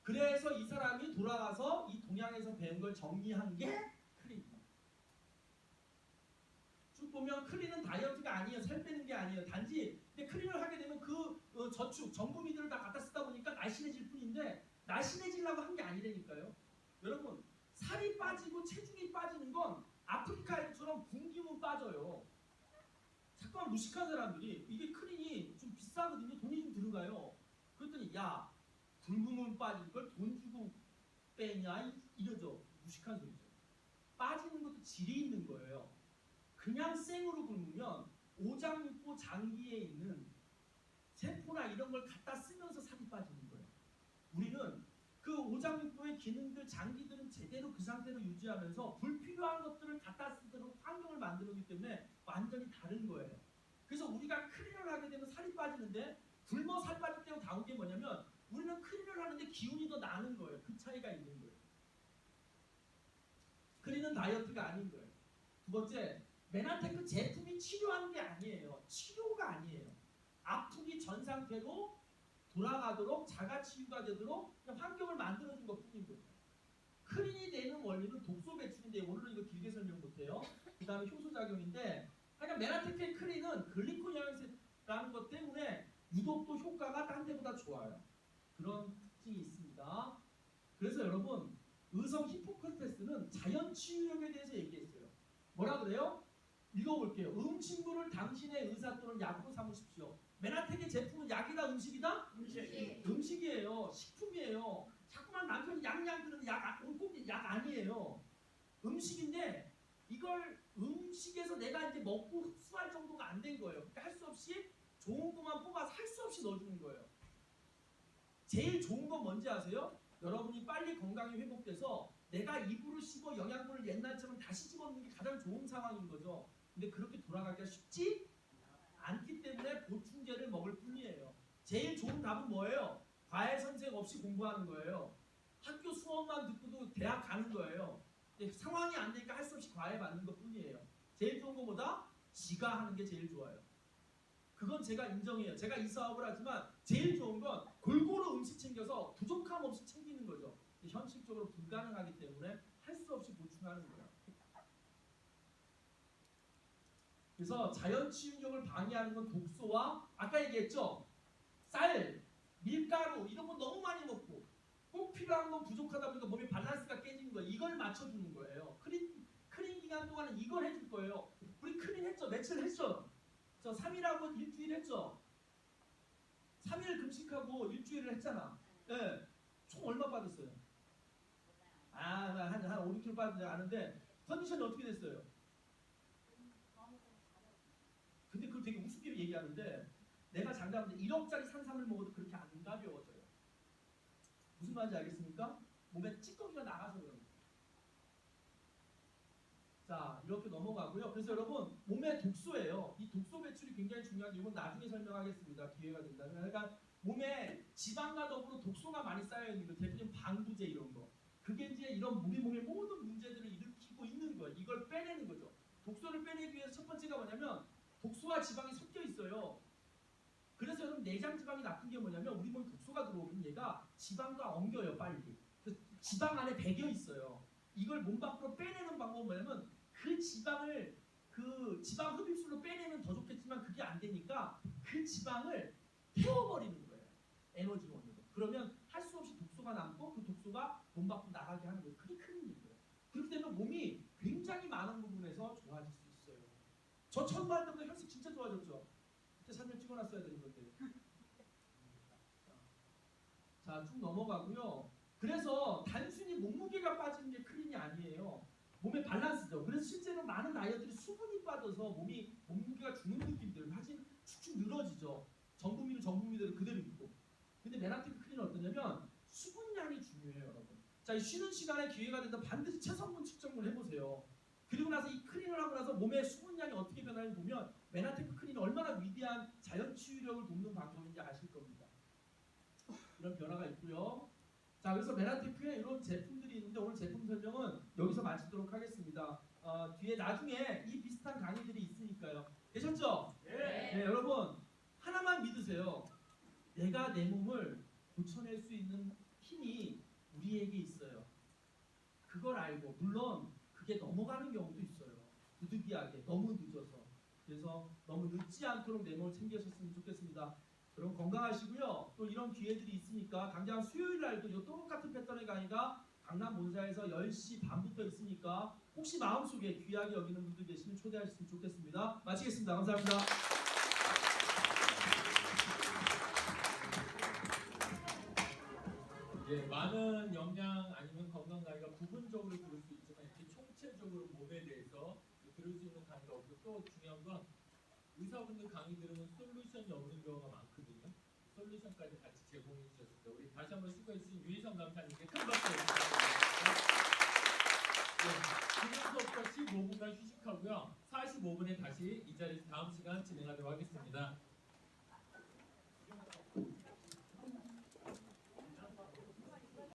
그래서 이 사람이 돌아가서 이 동양에서 배운 걸 정리한 게 크린입니다. 쭉 보면 크린은 다이어트가 아니에요. 살 빼는 게 아니에요. 단지 근데 크린을 하게 되면 그 저축, 정부미들을 다 갖다 쓰다 보니까 날씬해질 뿐인데 날씬해지려고 한 게 아니라니까요. 여러분 살이 빠지고 체중이 빠지는 건 아프리카에처럼 굶기면 빠져요. 잠깐 무식한 사람들이 이게 크린이 좀 비싸거든요. 돈이 좀 들어가요. 그랬더니 야 굶으면 빠질 걸 돈 주고 빼냐 이러죠. 무식한 소리죠. 빠지는 것도 질이 있는 거예요. 그냥 생으로 굶으면 오장육부 장기에 있는 세포나 이런 걸 갖다 쓰면서 살이 빠지는 거예요. 우리는 그 오장육부의 기능들, 장기들은 제대로 그 상태로 유지하면서 불필요한 것들을 갖다 쓰도록 환경을 만들어주기 때문에 완전히 다른 거예요. 그래서 우리가 크린을 하게 되면 살이 빠지는데 굶어 살 빠질 때하고 다른 게 뭐냐면 우리는 크린을 하는데 기운이 더 나는 거예요. 그 차이가 있는 거예요. 크린은 다이어트가 아닌 거예요. 두 번째, 메나테크 제품이 치료하는 게 아니에요. 치료가 아니에요. 아프기 전 상태로 돌아가도록 자가치유가 되도록 그냥 환경을 만들어준 것 뿐인 거예요. 크린이 되는 원리는 독소 배출인데 오늘은 이거 길게 설명 못해요. 그 다음에 효소작용인데 하여간 메나테크의 크린은 글리콘 영양제라는 것 때문에 유독 또 효과가 딴 데보다 좋아요. 그런 특징이 있습니다. 그래서 여러분 의성 히포크라테스는 자연치유력에 대해서 얘기했어요. 뭐라 그래요? 읽어볼게요. 음식물을 당신의 의사 또는 약으로 삼으십시오. 메나텍의 제품은 약이다 음식이다? 음식이에요. 식품이에요. 자꾸만 남편이 양양 그러는 꼭 약 아니에요. 음식인데 이걸 음식에서 내가 이제 먹고 흡수할 정도가 안 된 거예요. 그러니까 할 수 없이 좋은 것만 뽑아서 할 수 없이 넣어주는 거예요. 제일 좋은 건 뭔지 아세요? 여러분이 빨리 건강이 회복돼서 내가 입으로 씹어 영양분을 옛날처럼 다시 집어넣는 게 가장 좋은 상황인 거죠. 근데 그렇게 돌아가기가 쉽지 않기 때문에 보충제를 먹을 뿐이에요. 제일 좋은 답은 뭐예요? 과외 선생 없이 공부하는 거예요. 학교 수업만 듣고도 대학 가는 거예요. 근데 상황이 안 되니까 할 수 없이 과외 받는 것 뿐이에요. 제일 좋은 것보다 지가 하는 게 제일 좋아요. 그건 제가 인정해요. 제가 이 사업을 하지만 제일 좋은 건 골고루 음식 챙겨서 부족함 없이 챙기는 거죠. 현실적으로 불가능하기 때문에 할 수 없이 보충하는 거예요. 그래서 자연치유력을 방해하는 건 독소와 아까 얘기했죠. 쌀, 밀가루 이런 거 너무 많이 먹고 꼭 필요한 건 부족하다 보니까 몸의 밸런스가 깨지는 거예요. 이걸 맞춰주는 거예요. 크린 기간 동안은 이걸 해줄 거예요. 우리 크린 했죠. 며칠 했죠. 저 3일하고 일주일 했죠. 3일 금식하고 일주일을 했잖아. 네. 총 얼마 빠졌어요? 한 5, 6kg 빠졌는지 아는데 컨디션이 어떻게 됐어요? 근데 그걸 되게 우습게 얘기하는데 내가 장담하는데 1억짜리 산삼을 먹어도 그렇게 안 가벼워져요. 무슨 말인지 알겠습니까? 몸에 찌꺼기가 나가서 그런 거예요. 자, 자, 이렇게 넘어가고요. 그래서 여러분 몸의 독소예요. 이 독소 배출이 굉장히 중요한데 이건 나중에 설명하겠습니다. 기회가 된다면. 그러니까 몸에 지방과 더불어 독소가 많이 쌓여 있는 거, 대표적인 방부제 이런 거. 그게 이제 이런 우리 몸의 모든 문제들을 일으키고 있는 거예요. 이걸 빼내는 거죠. 독소를 빼내기 위해서 첫 번째가 뭐냐면 독소와 지방이 섞여 있어요. 그래서 여러분 내장 지방이 나쁜 게 뭐냐면 우리 몸에 독소가 들어오면 얘가 지방과 엉겨요 빨리. 그래서 지방 안에 배겨 있어요. 이걸 몸 밖으로 빼내는 방법은 뭐냐면 그 지방을 그 지방 흡입술로 빼내면 더 좋겠지만 그게 안 되니까 그 지방을 태워버리는 거예요. 에너지원으로. 그러면 할 수 없이 독소가 남고 그 독소가 몸 밖으로 나가게 하는 거예요. 그게 큰 일이에요. 그렇기 때문에 몸이 굉장히 많은 부분에서 좋아질 수 있어요. 저 처음 할 때보다 혈색 진짜 좋아졌죠. 그때 사진 찍어놨어야 되는 건데. 자, 쭉 넘어가고요. 그래서 단순히 몸무게가 빠지는 게 클린이 아니에요. 몸의 밸런스죠. 그래서 실제로 많은 다이어트들이 수분이 빠져서 몸무게가 주는 느낌 들고 하지만 축축 늘어지죠. 전 국민은 그대로 있고. 근데 메나테크 클린은 어떠냐면 수분량이 중요해요, 여러분. 자, 이 쉬는 시간에 기회가 된다면 반드시 체성분 측정을 해보세요. 그리고 나서 이 클린을 하고 나서 몸의 수분량이 어떻게 변하는지 보면 메나테크 클린이 얼마나 위대한 자연 치유력을 돕는 방법인지 아실 겁니다. 이런 변화가 있고요. 자, 그래서 메나테크에 이런 제품들이 있는데 오늘 제품 설명은 여기서 마치도록 하겠습니다. 뒤에 나중에 이 비슷한 강의들이 있으니까요. 되셨죠? 네, 여러분 하나만 믿으세요. 내가 내 몸을 고쳐낼 수 있는 힘이 우리에게 있어요. 그걸 알고 물론 그게 넘어가는 경우도 있어요. 부득이하게 너무 늦어서. 그래서 너무 늦지 않도록 내 몸을 챙기셨으면 좋겠습니다. 여러분 건강하시고요. 또 이런 기회들이 있으니까 당장 수요일 날도 이 똑같은 패턴의 강의가 강남 본사에서 10시 반부터 있으니까 혹시 마음속에 귀하게 여기는 분들 계시면 초대하셨으면 좋겠습니다. 마치겠습니다. 감사합니다. 예, 많은 영양 아니면 건강 강의가 부분적으로 들을 수 있지만 이렇게 총체적으로 몸에 대해서 들을 수 있는 강의가 없고 또 중요한 건 의사분들 강의 들으면 솔루션이 없는 경우가 많거든요. 솔루션까지 같이 제공해 주셨습니다. 우리 다시 한번 수고해 주신 유희성 강사님께 큰 박수 부탁드립니다. 지금부터 15분간 휴식하고요. 45분에 다시 이 자리에서 다음 시간 진행하도록 하겠습니다.